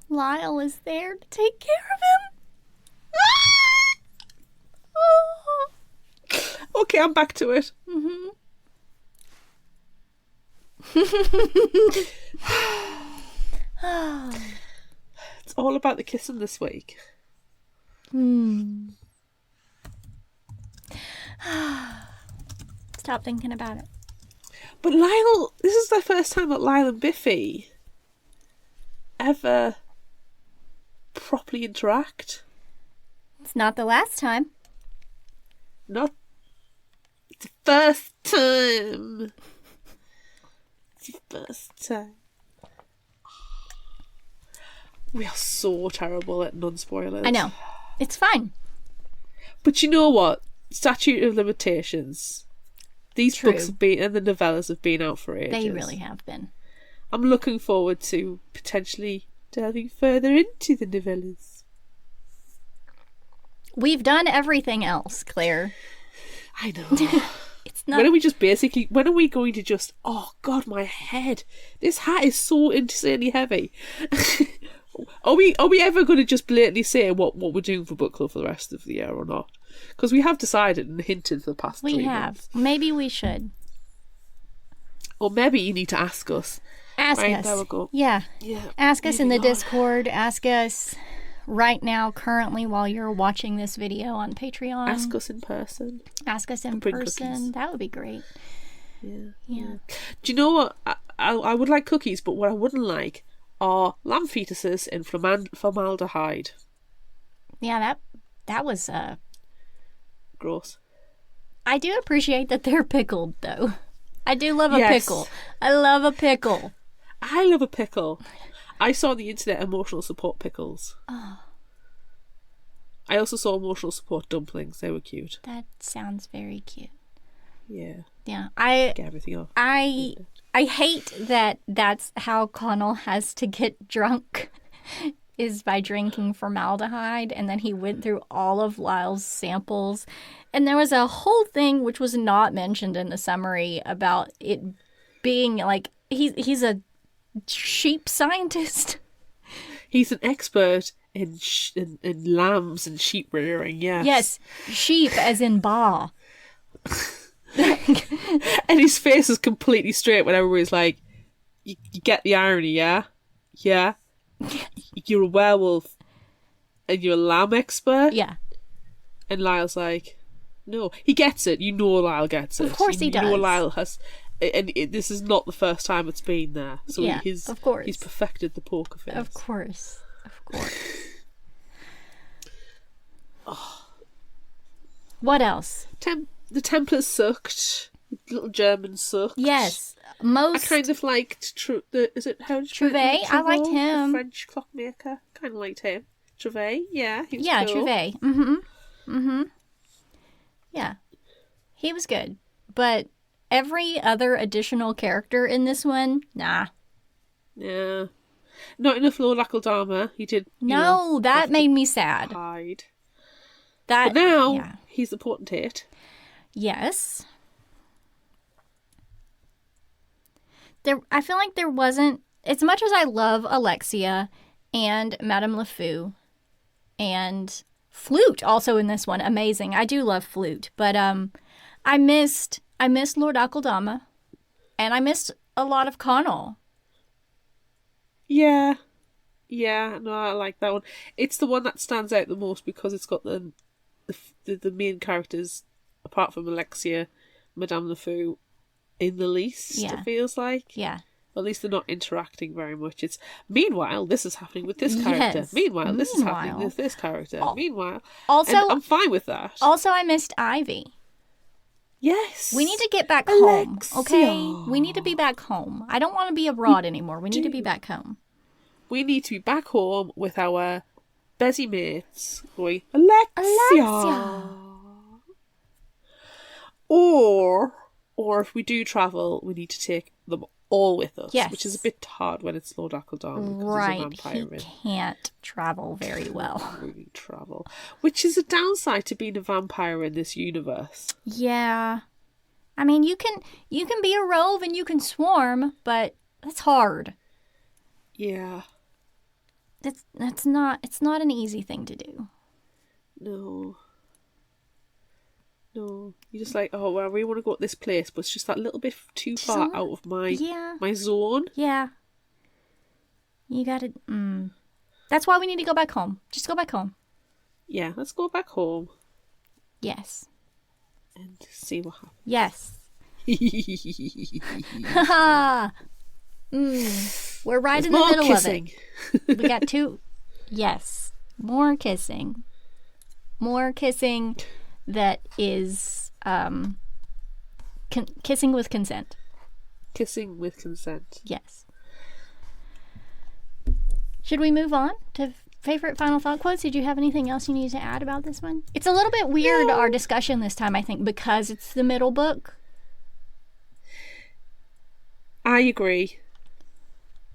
Lyle is there to take care of him. Okay, I'm back to it. Mm-hmm. It's all about the kissing this week. Stop thinking about it. But Lyle, this is the first time that Lyle and Biffy ever properly interact. It's not the last time. Not the first time. It's the first time. We are so terrible at non-spoilers. I know. It's fine. But you know what? Statute of limitations. These True. books have been, and the novellas have been out for ages. They really have been. I'm looking forward to potentially delving further into the novellas. We've done everything else, Claire. I know. It's not. When are we going to just, oh God, my head. This hat is so insanely heavy. Are we ever going to just blatantly say what we're doing for book club for the rest of the year or not? Because we have decided and hinted for the past 3 months. Maybe we should. Or maybe you need to ask us. Ask Right, us. there we go. Yeah. Ask us in the moving on. Discord. Ask us right now, currently, while you're watching this video on Patreon. Ask us in person. Ask us in bring person. cookies. That would be great. Yeah. Do you know what? I would like cookies, but what I wouldn't like are lamb fetuses in formaldehyde. Yeah, that was Gross. I do appreciate that they're pickled, though. I do love a Yes. pickle. I love a pickle. I love a pickle. I saw on the internet emotional support pickles. Oh, I also saw emotional support dumplings. They were cute. that sounds very cute. Yeah. Yeah, Get everything off. I hate that that's how Connell has to get drunk, is by drinking formaldehyde, and then he went through all of Lyle's samples. And there was a whole thing which was not mentioned in the summary about it being like he's a sheep scientist. He's an expert in lambs and sheep rearing, yes. Yes, sheep as in ba. And his face is completely straight when everybody's like, you get the irony, yeah? Yeah? You're a werewolf and you're a lamb expert? Yeah. And Lyle's like, no. He gets it. You know Lyle gets it. Of course he You know does. Lyle has... And this is not the first time it's been there. So Yeah, of course. He's perfected the poker face. Of course. Of course. What else? The Templars sucked. Little Germans sucked. Yes. I Most kind of liked is it how Trouvet? I liked him. the French clockmaker. Kind of liked him. Trouvet, yeah, he was Yeah, cool. Trouvet. Yeah. He was good. But every other additional character in this one, nah. Yeah, not enough Lord Akeldama. He did. No, that made me sad. Hide. That But now yeah. he's the potentate. Yes. I feel like there wasn't, as much as I love Alexia and Madame LeFou and Flute also in this one, amazing. I do love Flute, but I missed Lord Akeldama, and I missed a lot of Connell. Yeah, Yeah, no, I like that one. It's the one that stands out the most because it's got the main characters, apart from Alexia, Madame LeFou, in the least, Yeah. it feels like. Yeah. At least they're not interacting very much. It's, meanwhile, this is happening with this character. Yes. Meanwhile, this is happening with this character. Meanwhile. Also, and I'm fine with that. Also, I missed Ivy. Yes. We need to get back home, okay? We need to be back home. I don't want to be abroad anymore. We need to be back home. We need to be back home with our busy mates going, Alexia. Or if we do travel, we need to take them all with us. Yes. Which is a bit hard when it's Lord Ackledon. Right. He's a vampire. He can't travel very well. Really travel. Which is a downside to being a vampire in this universe. Yeah. I mean, you can be a rove and you can swarm, but that's hard. Yeah. It's not an easy thing to do. No. You're just like, oh, well, I really want to go to this place, but it's just that little bit too far out of my zone. Yeah. You gotta... That's why we need to go back home. Just go back home. Yeah, let's go back home. Yes. And see what happens. Yes. Haha. We're right in the middle kissing. of it. We got two... Yes. More kissing. More kissing... that is kissing with consent. Kissing with consent. Yes. Should we move on to favorite final thought quotes? Did you have anything else you need to add about this one? It's a little bit weird, our discussion this time, I think, because it's the middle book. I agree.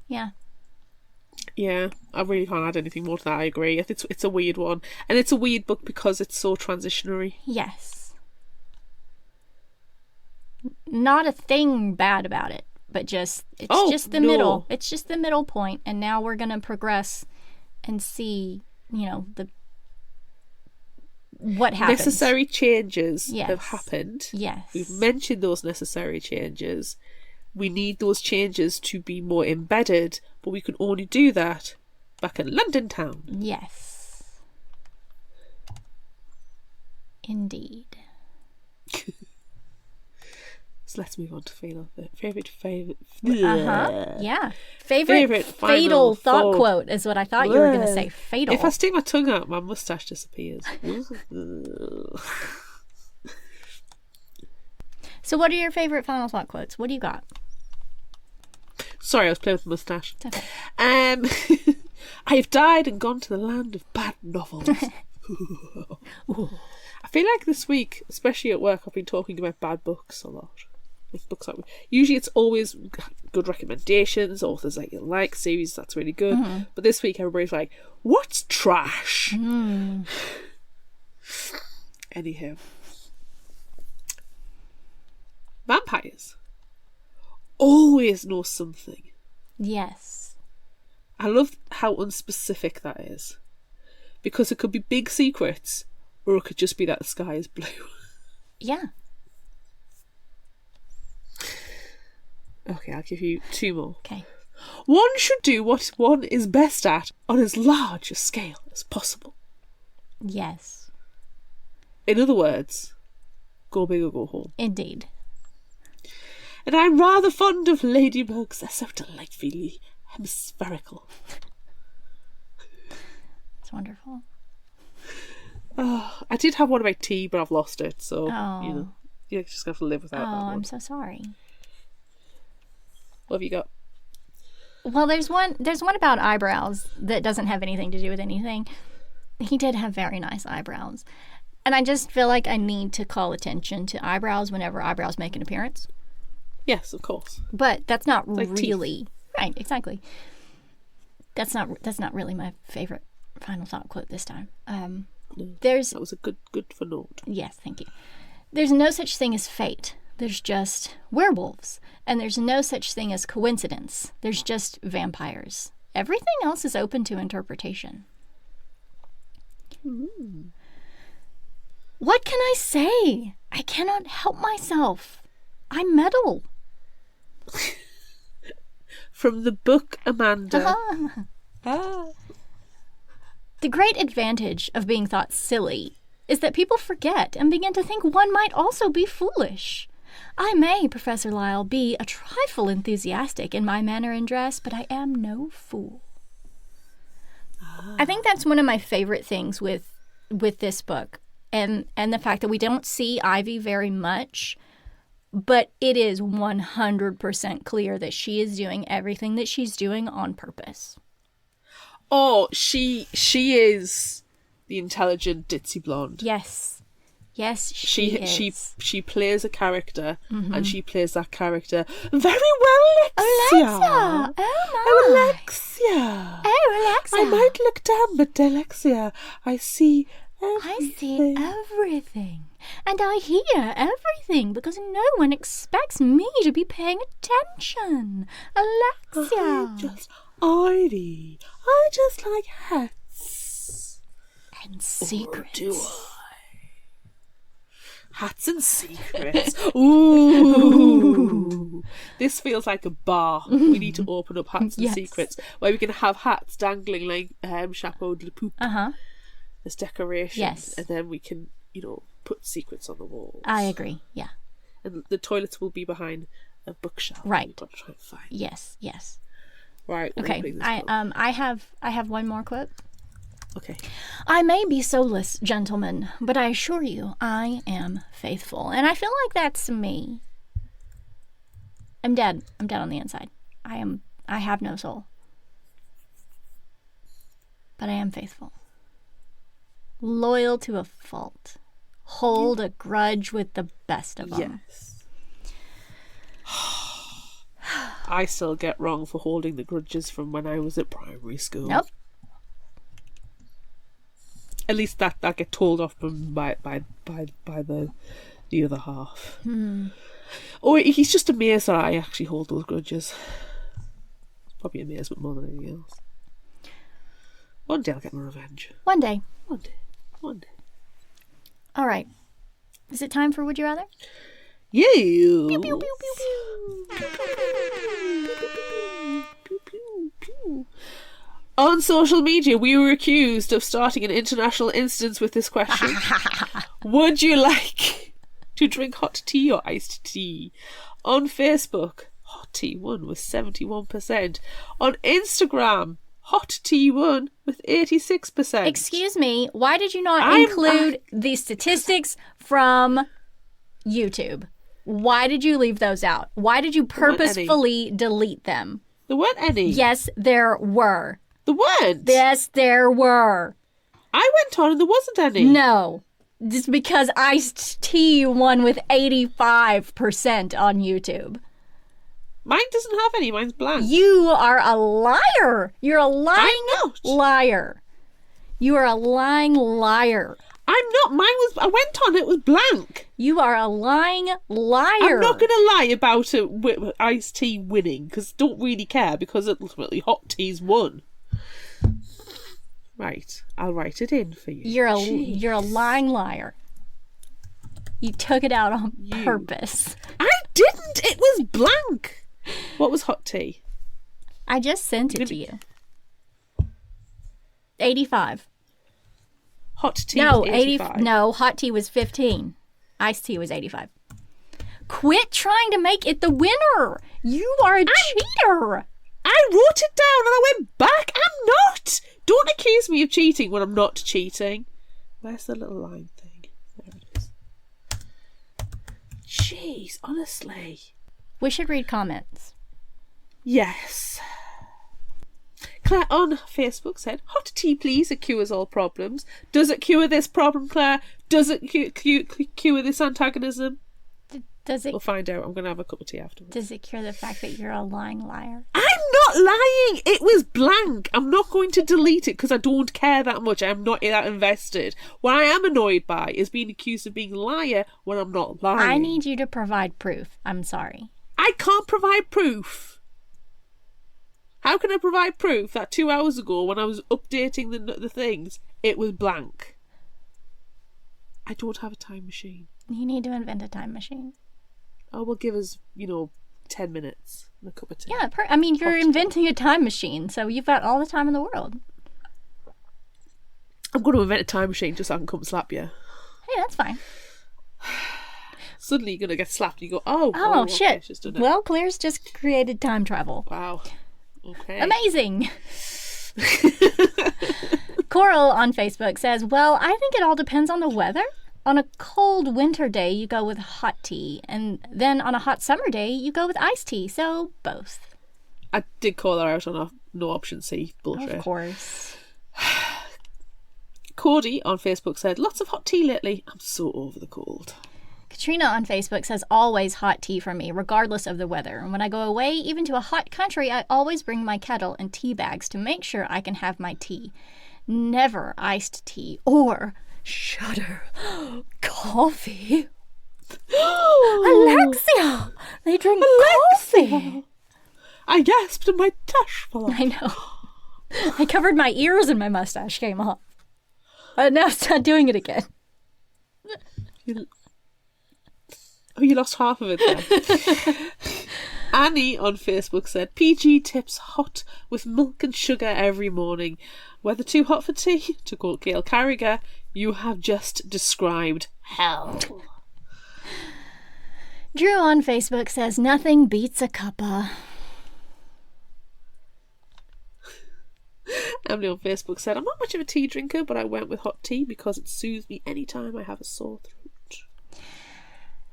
Yeah. Yeah, I really can't add anything more to that. I agree. It's a weird one. And it's a weird book because it's so transitionary. Yes. Not a thing bad about it, but just just the middle. It's just the middle point, and now we're going to progress and see, what happens. Necessary changes have happened. Yes. We've mentioned those necessary changes. We need those changes to be more embedded, but we can only do that back in London town. Yes. Indeed. So let's move on to favorite. Yeah. Favorite fatal thought quote is what I thought you were going to say. Fatal. If I stick my tongue out, my mustache disappears. So what are your favorite final thought quotes? What do you got? Sorry, I was playing with the moustache. Okay. I have died and gone to the land of bad novels. I feel like this week, especially at work, I've been talking about bad books a lot. Like books that usually it's always good recommendations, authors that you like, series that's really good. Mm-hmm. But this week everybody's like, "What's trash?" Anyhow, vampires always know something. Yes. I love how unspecific that is. Because it could be big secrets, or it could just be that the sky is blue. Yeah. Okay, I'll give you two more. Okay. One should do what one is best at on as large a scale as possible. Yes. In other words, go big or go home. Indeed. And I'm rather fond of ladybugs. They're so delightfully hemispherical. It's wonderful. I did have one about tea, but I've lost it. So, you're just going to have to live without that one. I'm so sorry. What have you got? Well, there's one about eyebrows that doesn't have anything to do with anything. He did have very nice eyebrows. And I just feel like I need to call attention to eyebrows whenever eyebrows make an appearance. Yes, of course. But that's not like really teeth. Right, exactly. That's not really my favorite final thought quote this time. That was a good for note. Yes, thank you. There's no such thing as fate. There's just werewolves. And there's no such thing as coincidence. There's just vampires. Everything else is open to interpretation. Mm. What can I say? I cannot help myself. I'm metal. From the book Amanda. The great advantage of being thought silly is that people forget and begin to think one might also be foolish. I may, Professor Lyle, be a trifle enthusiastic in my manner and dress, but I am no fool. I think that's one of my favorite things with this book, and the fact that we don't see Ivy very much, but it is 100% clear that she is doing everything that she's doing on purpose. Oh, she is the intelligent ditzy blonde. Yes, she is. She plays a character, and she plays that character very well, Alexia. Oh my. Alexia. Oh, Alexa. I might look dumb, but Alexia, I see everything. I see everything. And I hear everything because no one expects me to be paying attention. Alexia. Ivy. I just like hats. And secrets. Or do I? Hats and secrets. Ooh. This feels like a bar. We need to open up hats and secrets where we can have hats dangling like chapeau de poupe as decoration. Yes. And then we can, put secrets on the walls. I agree. Yeah. And the toilets will be behind a bookshelf. Right. We've got to try and find. Yes. Right. Okay. I have one more quote. Okay. I may be soulless, gentlemen, but I assure you I am faithful. And I feel like that's me. I'm dead. I'm dead on the inside. I have no soul. But I am faithful. Loyal to a fault. Hold a grudge with the best of them. Yes. I still get wrong for holding the grudges from when I was at primary school. Nope. At least that get told off by the other half. Or he's just amazed that I actually hold those grudges. Probably amazement more than anything else. One day I'll get my revenge. One day. One day. All right. Is it time for Would You Rather? Yeah. Pew, Pew, pew, pew, pew. Pew, pew, pew. On social media, we were accused of starting an international instance with this question. Would you like to drink hot tea or iced tea? On Facebook, hot tea won with 71%. On Instagram, hot tea won with 86%. Excuse me, why did you not include the statistics from YouTube? Why did you leave those out? Why did you purposefully delete them? There weren't any. Yes, there were. There weren't? Yes, there were. I went on and there wasn't any. No. Just because iced tea won with 85% on YouTube. Mine doesn't have any. Mine's blank. You are a liar. You're a lying liar. You are a lying liar. I'm not. I went on, it was blank. You are a lying liar. I'm not going to lie about iced tea winning, because I don't really care, because ultimately hot tea's won. Right, I'll write it in for you. You're a lying liar. You took it out on purpose. I didn't. It was blank. What was hot tea? I just sent it to you. 85. Hot tea was 85. No, hot tea was 15. Iced tea was 85. Quit trying to make it the winner. You are a cheater. I wrote it down and I went back. I'm not. Don't accuse me of cheating when I'm not cheating. Where's the little line thing? There it is. Jeez, honestly. We should read comments. Yes. Claire on Facebook said, hot tea please, it cures all problems. Does it cure this problem, Claire? Does it cure this antagonism? We'll find out. I'm going to have a cup of tea afterwards. Does it cure the fact that you're a lying liar? I'm not lying. It was blank. I'm not going to delete it because I don't care that much. I'm not that invested. What I am annoyed by is being accused of being a liar when I'm not lying. I need you to provide proof. I'm sorry. I can't provide proof. How can I provide proof that 2 hours ago when I was updating the things, it was blank? I don't have a time machine. You need to invent a time machine. Oh, well, give us, 10 minutes and a cup of tea. Yeah, I mean, you're inventing a time machine, so you've got all the time in the world. I'm going to invent a time machine just so I can come slap you. Hey, that's fine. Suddenly you're going to get slapped and you go, oh shit. Okay, she's done it. Well, Claire's just created time travel. Wow. Okay. Amazing. Coral on Facebook says, well, I think it all depends on the weather. On a cold winter day, you go with hot tea. And then on a hot summer day, you go with iced tea. So both. I did call her out on a no option C bullshit. Of course. Cody on Facebook said, lots of hot tea lately. I'm so over the cold. Katrina on Facebook says, always hot tea for me, regardless of the weather. And when I go away, even to a hot country, I always bring my kettle and tea bags to make sure I can have my tea. Never iced tea or, shudder, coffee. Alexia! They drink coffee! I gasped and my tush fell off. I know. I covered my ears and my mustache came off. But now start doing it again. You lost half of it then. Annie on Facebook said, PG tips hot with milk and sugar every morning. Whether too hot for tea? To quote Gail Carriger, you have just described hell. Drew on Facebook says, nothing beats a cuppa. Emily on Facebook said, I'm not much of a tea drinker, but I went with hot tea because it soothes me anytime I have a sore throat.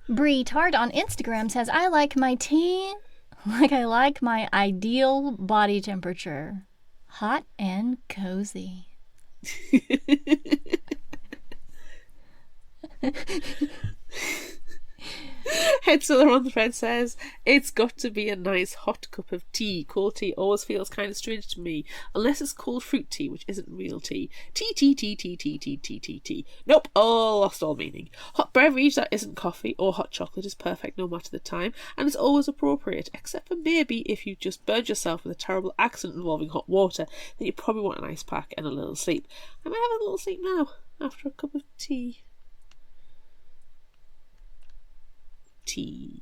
Bree Tard on Instagram says, I like my tea like I like my ideal body temperature. Hot and cozy. Headzilla on the thread says, it's got to be a nice hot cup of tea. Cold tea always feels kind of strange to me, unless it's cold fruit tea, which isn't real tea. Tea. Nope, lost all meaning. Hot beverage that isn't coffee or hot chocolate is perfect no matter the time, and it's always appropriate, except for maybe if you just burned yourself with a terrible accident involving hot water, then you probably want an ice pack and a little sleep. I might have a little sleep now, after a cup of tea. Tea.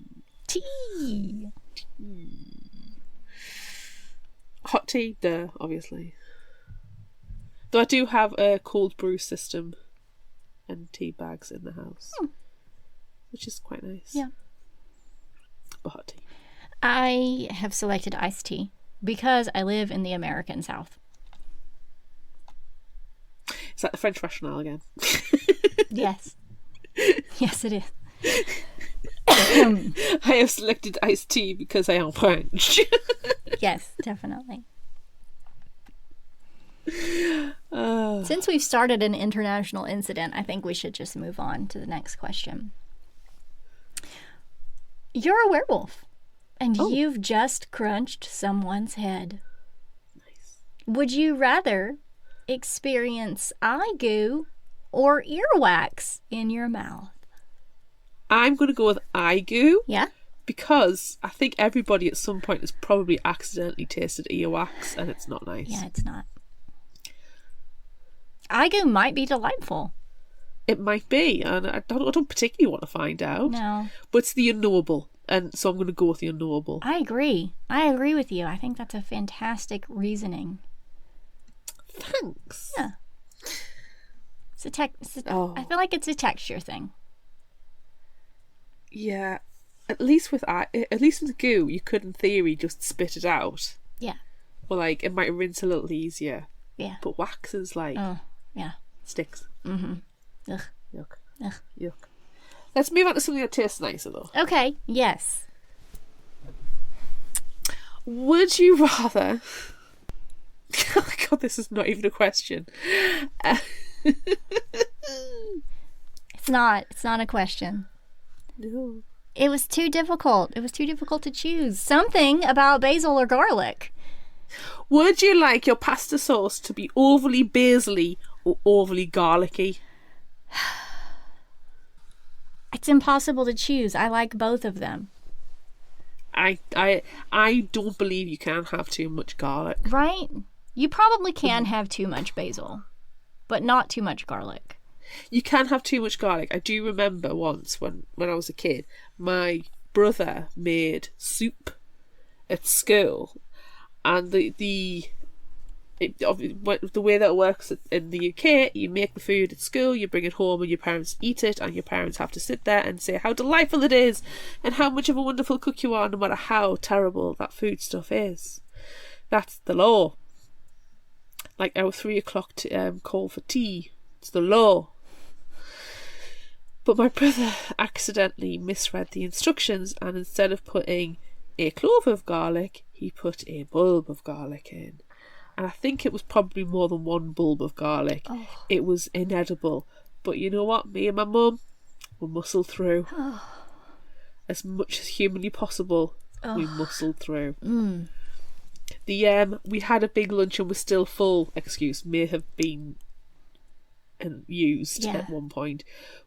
Hot tea, duh, obviously. Though I do have a cold brew system and tea bags in the house, which is quite nice. Yeah. But hot tea. I have selected iced tea because I live in the American South. Is that the French rationale again? Yes. Yes, it is. I have selected iced tea because I am French. Yes, definitely. Since we've started an international incident, I think we should just move on to the next question. You're a werewolf, and you've just crunched someone's head. Nice. Would you rather experience eye goo or earwax in your mouth? I'm going to go with eye goo. Yeah? Because I think everybody at some point has probably accidentally tasted earwax and it's not nice. Yeah, it's not. Eye goo might be delightful. It might be, and I don't particularly want to find out. No. But it's the unknowable, and so I'm going to go with the unknowable. I agree. I agree with you. I think that's a fantastic reasoning. Thanks. Yeah. I feel like it's a texture thing. Yeah. At least with goo, you could in theory just spit it out. Yeah. Or like it might rinse a little easier. Yeah. But wax is like yeah. sticks. Mm-hmm. Ugh. Yuck. Ugh. Yuck. Let's move on to something that tastes nicer though. Okay, yes. Would you rather oh my god, this is not even a question. It's not a question. No. It was too difficult. It was too difficult to choose. Something about basil or garlic. Would you like your pasta sauce to be overly basil-y or overly garlicky? It's impossible to choose. I like both of them. I don't believe you can have too much garlic. Right? You probably can have too much basil, but not too much garlic. You can have too much garlic. I do remember once when I was a kid, my brother made soup at school, and the way that works in the UK, you make the food at school, you bring it home, and your parents eat it, and your parents have to sit there and say how delightful it is and how much of a wonderful cook you are, no matter how terrible that food stuff is. That's the law. Like our 3 o'clock call for tea. It's the law. But my brother accidentally misread the instructions, and instead of putting a clove of garlic, he put a bulb of garlic in. And I think it was probably more than one bulb of garlic. Oh. It was inedible. But you know what? Me and my mum will muscle through. Oh. As much as humanly possible, we muscled through. Mm. We had a big lunch and was still full. Excuse may have been used at one point,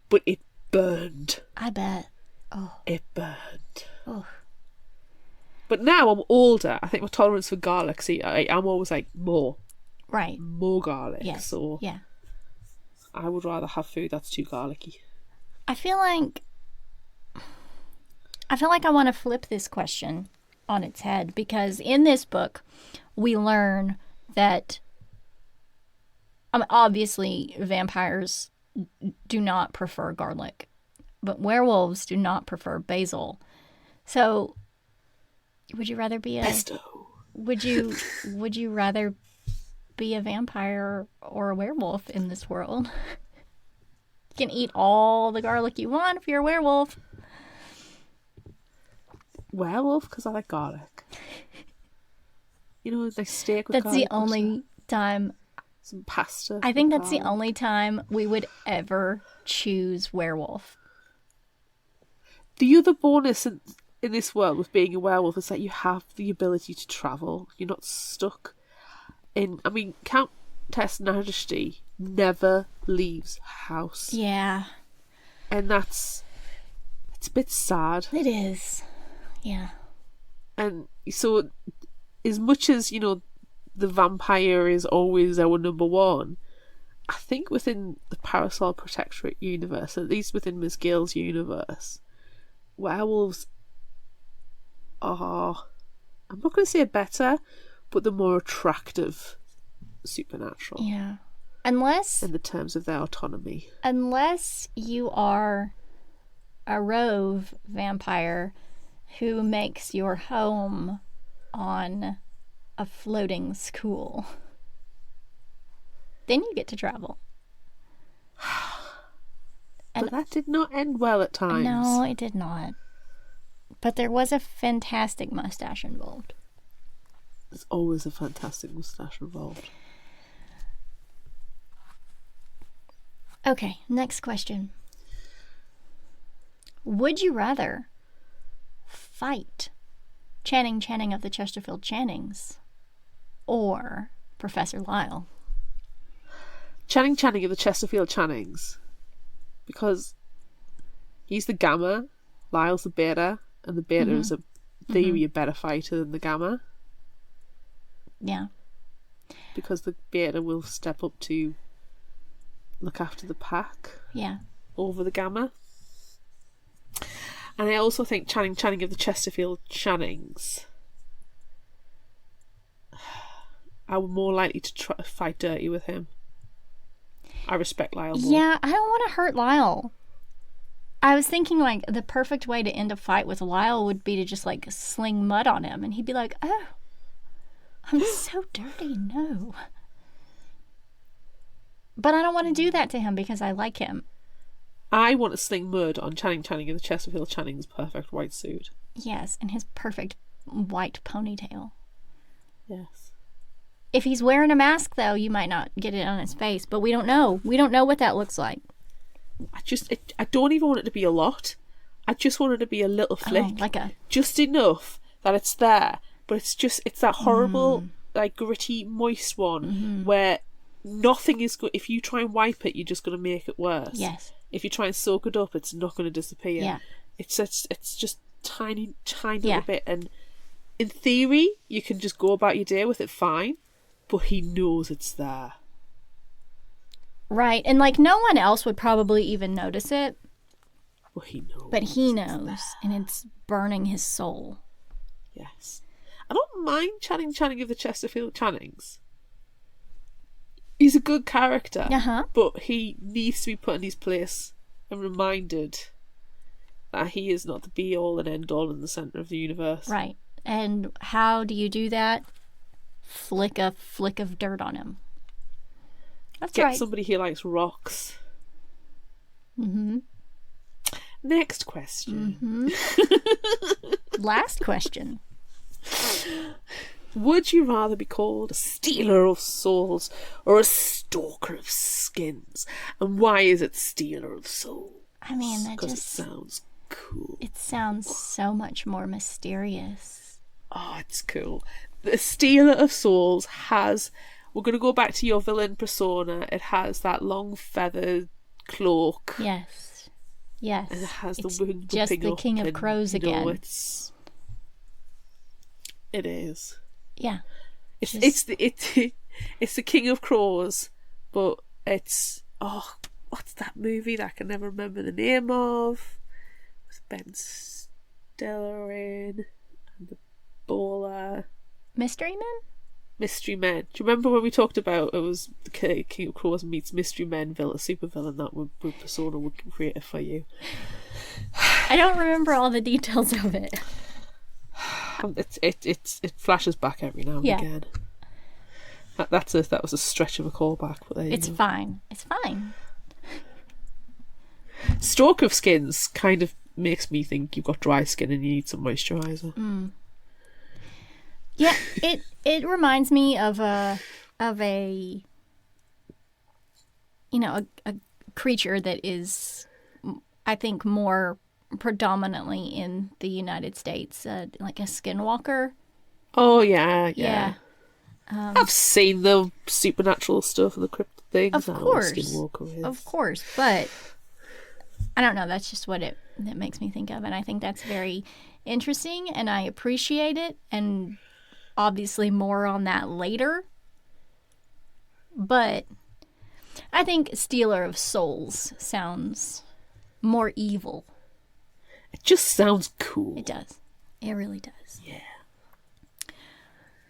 but it burned. I bet. Oh, it burned. Oh. But now I'm older. I think my tolerance for garlic. See, I'm always like more garlic. Yes. So yeah, I would rather have food that's too garlicky. I feel like I want to flip this question on its head, because in this book we learn that obviously vampires do not prefer garlic, but werewolves do not prefer basil. So would you rather be pesto? Would you rather be a vampire or a werewolf in this world? You can eat all the garlic you want if you're a werewolf. Werewolf, because I like garlic. You know, like steak with that's garlic. That's the only time. Some pasta. I think that's garlic. The only time we would ever choose werewolf. The other bonus in this world with being a werewolf is that you have the ability to travel. You're not stuck in... I mean, Countess Majesty never leaves house. Yeah. And it's a bit sad. It is. Yeah. And so, as much as, you know, the vampire is always our number one, I think within the Parasol Protectorate universe, at least within Miss Gail's universe, werewolves are, I'm not going to say better, but the more attractive supernatural. Yeah. Unless... in the terms of their autonomy. Unless you are a rove vampire who makes your home on a floating school. Then you get to travel. But that did not end well at times. No, it did not. But there was a fantastic mustache involved. There's always a fantastic mustache involved. Okay, next question. Would you rather fight Channing of the Chesterfield Channings or Professor Lyle? Channing of the Chesterfield Channings, because he's the Gamma, Lyle's the Beta, and the Beta is a theory a better fighter than the Gamma. Yeah. Because the Beta will step up to look after the pack. Yeah. Over the Gamma. And I also think Channing of the Chesterfield Channings are more likely to try to fight dirty with him. I respect Lyle more. Yeah, I don't want to hurt Lyle. I was thinking, like, the perfect way to end a fight with Lyle would be to just, like, sling mud on him. And he'd be like, oh, I'm so dirty, no. But I don't want to do that to him because I like him. I want to sling mud on Channing of the Chesterfield Channing's perfect white suit. Yes, and his perfect white ponytail. Yes. If he's wearing a mask, though, you might not get it on his face. But we don't know. We don't know what that looks like. I don't even want it to be a lot. I just want it to be a little flick. Oh, like a... Just enough that it's there. But it's that horrible, like, gritty, moist one where nothing is good. If you try and wipe it, you're just going to make it worse. Yes. If you try and soak it up, it's not going to disappear. Yeah. It's just tiny little bit. And in theory, you can just go about your day with it fine. But he knows it's there. Right. And, like, no one else would probably even notice it. Well, he knows. But he knows, and it's burning his soul. Yes. I don't mind Channing of the Chesterfield Channings. He's a good character. Uh-huh. But he needs to be put in his place and reminded that he is not the be-all and end-all in the centre of the universe. Right. And how do you do that? Flick a flick of dirt on him. That's Get right. somebody who likes rocks. Mm-hmm. Next question. Mm-hmm. Last question. Would you rather be called a stealer of souls or a stalker of skins? And why is it stealer of souls? I mean, that Because just... it sounds cool. It sounds so much more mysterious. Oh, it's cool. The stealer of souls has... We're going to go back to your villain persona. It has that long feathered cloak. Yes. Yes. And it has It's the wing just the King of Crows again. It is. Yeah. It's the King of Crows, but it's what's that movie that I can never remember the name of? With Ben Stiller in and the bowler. Mystery Men? Mystery Men. Do you remember when we talked about it was the King of Crows meets Mystery Men villain, super villain that would persona would create for you? I don't remember all the details of it. It flashes back every now and again. That was a stretch of a callback, but there you It's go. fine. It's fine. Stalk of skins kind of makes me think you've got dry skin and you need some moisturiser. Yeah, it reminds me of a creature that is, I think, more predominantly in the United States, like a skinwalker. Oh yeah. Yeah. I've seen the supernatural stuff and the cryptid things. Of I know what course. Skinwalker is. Of course, but I don't know. That's just what that makes me think of, and I think that's very interesting, and I appreciate it. And obviously, more on that later. But I think Stealer of Souls sounds more evil. It just sounds cool. It does. It really does. Yeah.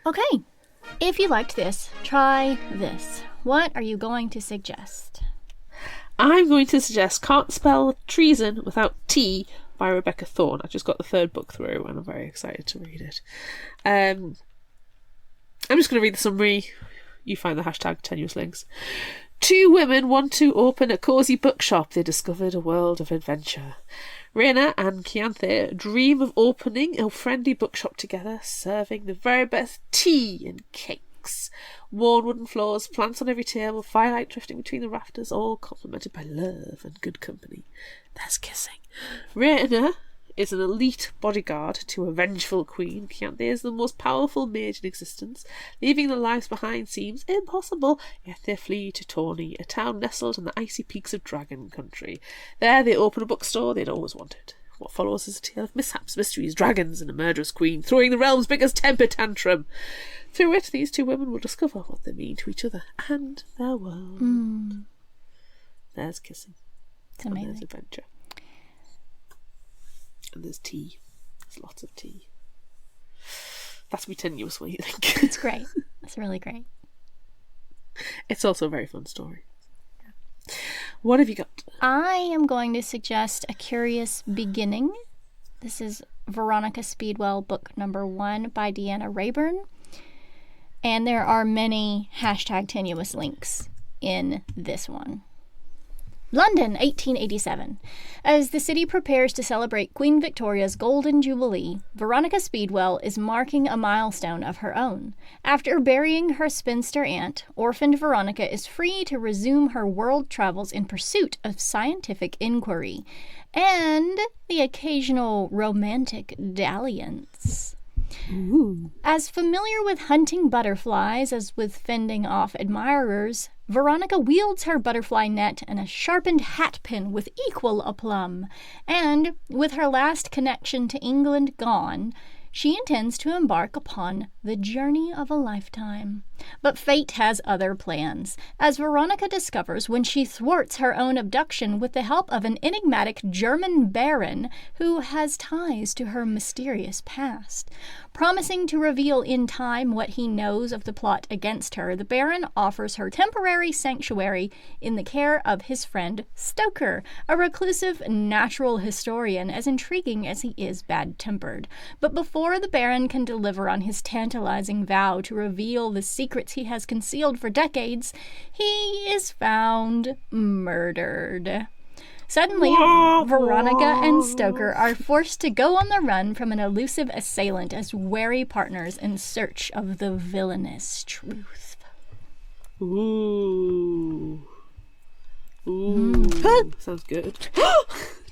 Okay. If you liked this, try this. What are you going to suggest? I'm going to suggest Can't Spell Treason Without T by Rebecca Thorne. I just got the third book through and I'm very excited to read it. I'm just going to read the summary. You find the hashtag tenuous links. Two women want to open a cosy bookshop. They discovered a world of adventure. Raina and Chianthe dream of opening a friendly bookshop together, serving the very best tea and cakes. Worn wooden floors, plants on every table, firelight drifting between the rafters, all complemented by love and good company. There's kissing. Raina is an elite bodyguard to a vengeful queen. Chianthe is the most powerful mage in existence. Leaving their lives behind seems impossible, yet they flee to Tawny, a town nestled in the icy peaks of Dragon Country. There they open a bookstore they'd always wanted. What follows is a tale of mishaps, mysteries, dragons, and a murderous queen throwing the realm's biggest temper tantrum. Through it, these two women will discover what they mean to each other and their world. There's kissing. It's And there's amazing. adventure. And there's tea. There's lots of tea. That's me tenuous, what you think? It's great. It's really great. It's also a very fun story. What have you got? I am going to suggest A Curious Beginning. This is Veronica Speedwell, book number 1 by Deanna Rayburn. And there are many hashtag tenuous links in this one. London, 1887. As the city prepares to celebrate Queen Victoria's Golden Jubilee, Veronica Speedwell is marking a milestone of her own. After burying her spinster aunt, orphaned Veronica is free to resume her world travels in pursuit of scientific inquiry and the occasional romantic dalliance. Ooh. As familiar with hunting butterflies as with fending off admirers, Veronica wields her butterfly net and a sharpened hat pin with equal aplomb, and, with her last connection to England gone, she intends to embark upon the journey of a lifetime. But fate has other plans, as Veronica discovers when she thwarts her own abduction with the help of an enigmatic German baron who has ties to her mysterious past. Promising to reveal in time what he knows of the plot against her, the baron offers her temporary sanctuary in the care of his friend Stoker, a reclusive natural historian as intriguing as he is bad-tempered. But before the baron can deliver on his tantalizing vow to reveal the secrets he has concealed for decades, he is found murdered. Suddenly, Veronica and Stoker are forced to go on the run from an elusive assailant as wary partners in search of the villainous truth. Ooh. Sounds good.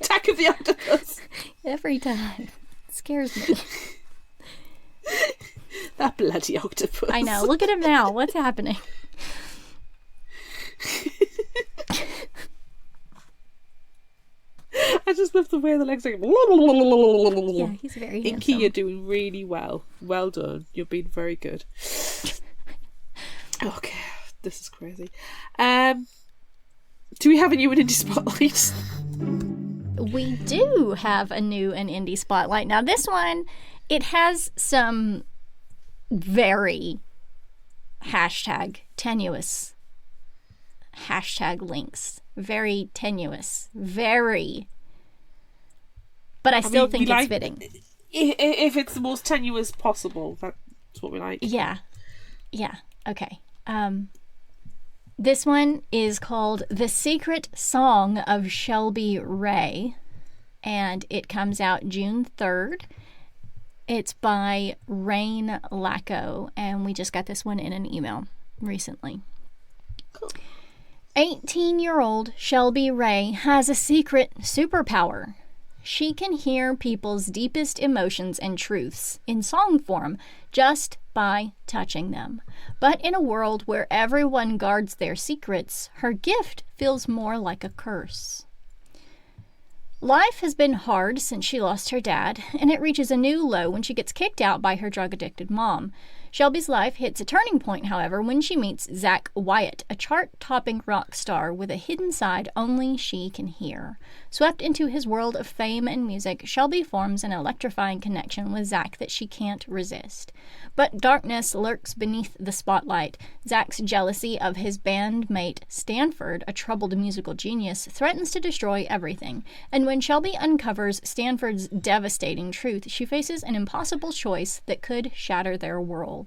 Attack of the Octopus! Every time. It scares me. That bloody octopus. I know. Look at him now. What's happening? I just love the way the legs are. Yeah, he's very Inky, handsome. you're doing really well. Well done. You've been very good. Okay, this is crazy. Do we have a new and indie spotlight? We do have a new and indie spotlight. Now, this one, it has some very tenuous hashtag links. Very tenuous. Very. But I still think it's fitting. If it's the most tenuous possible, that's what we like. Yeah. Yeah. Okay. This one is called The Secret Song of Shelby Ray, and it comes out June 3rd. It's by Rain Lacko, and we just got this one in an email recently. Cool. 18-year-old Shelby Ray has a secret superpower. She can hear people's deepest emotions and truths in song form just by touching them. But in a world where everyone guards their secrets, her gift feels more like a curse. Life has been hard since she lost her dad, and it reaches a new low when she gets kicked out by her drug-addicted mom. Shelby's life hits a turning point, however, when she meets Zach Wyatt, a chart-topping rock star with a hidden side only she can hear. Swept into his world of fame and music, Shelby forms an electrifying connection with Zach that she can't resist. But darkness lurks beneath the spotlight. Zach's jealousy of his bandmate Stanford, a troubled musical genius, threatens to destroy everything. And when Shelby uncovers Stanford's devastating truth, she faces an impossible choice that could shatter their world.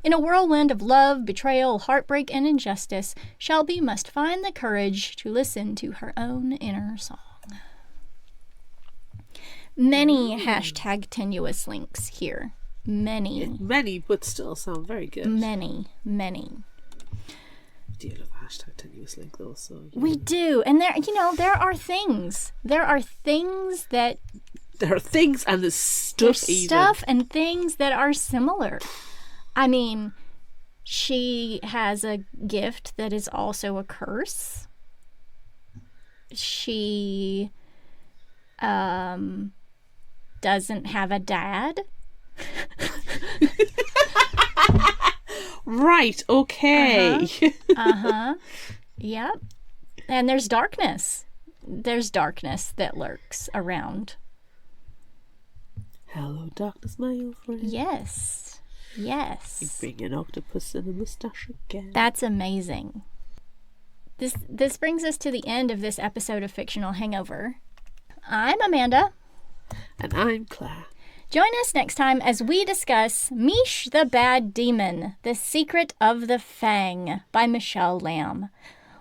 In a whirlwind of love, betrayal, heartbreak, and injustice, Shelby must find the courage to listen to her own inner song. Many hashtag tenuous links here. Many. Many, but still sound very good. Many. Do you love a hashtag tenuous link though? So we do, and there are things. There are things that. There are things, and there's stuff. There's stuff and things that are similar. I mean, she has a gift that is also a curse. She doesn't have a dad. Right, okay. Yep. And there's darkness. There's darkness that lurks around. Hello, darkness, my old friend. Yes. You bring an octopus and a moustache again. That's amazing. This brings us to the end of this episode of Fictional Hangover. I'm Amanda. And I'm Claire. Join us next time as we discuss Mish the Bad Demon, The Secret of the Fang by Michelle Lamb.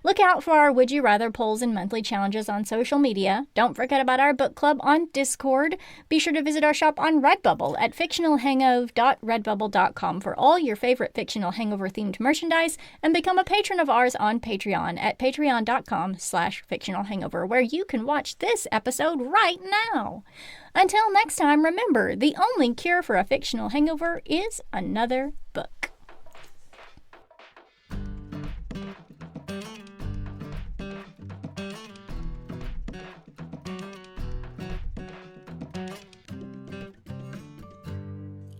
Look out for our Would You Rather polls and monthly challenges on social media. Don't forget about our book club on Discord. Be sure to visit our shop on Redbubble at fictionalhangover.redbubble.com for all your favorite Fictional Hangover-themed merchandise, and become a patron of ours on Patreon at patreon.com/fictionalhangover, where you can watch this episode right now. Until next time, remember, the only cure for a fictional hangover is another book.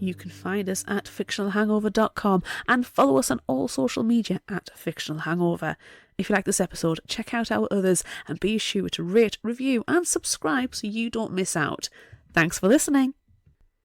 you can find us at fictionalhangover.com and follow us on all social media at Fictional Hangover. If you like this episode, check out our others and be sure to rate, review and subscribe so you don't miss out. Thanks for listening.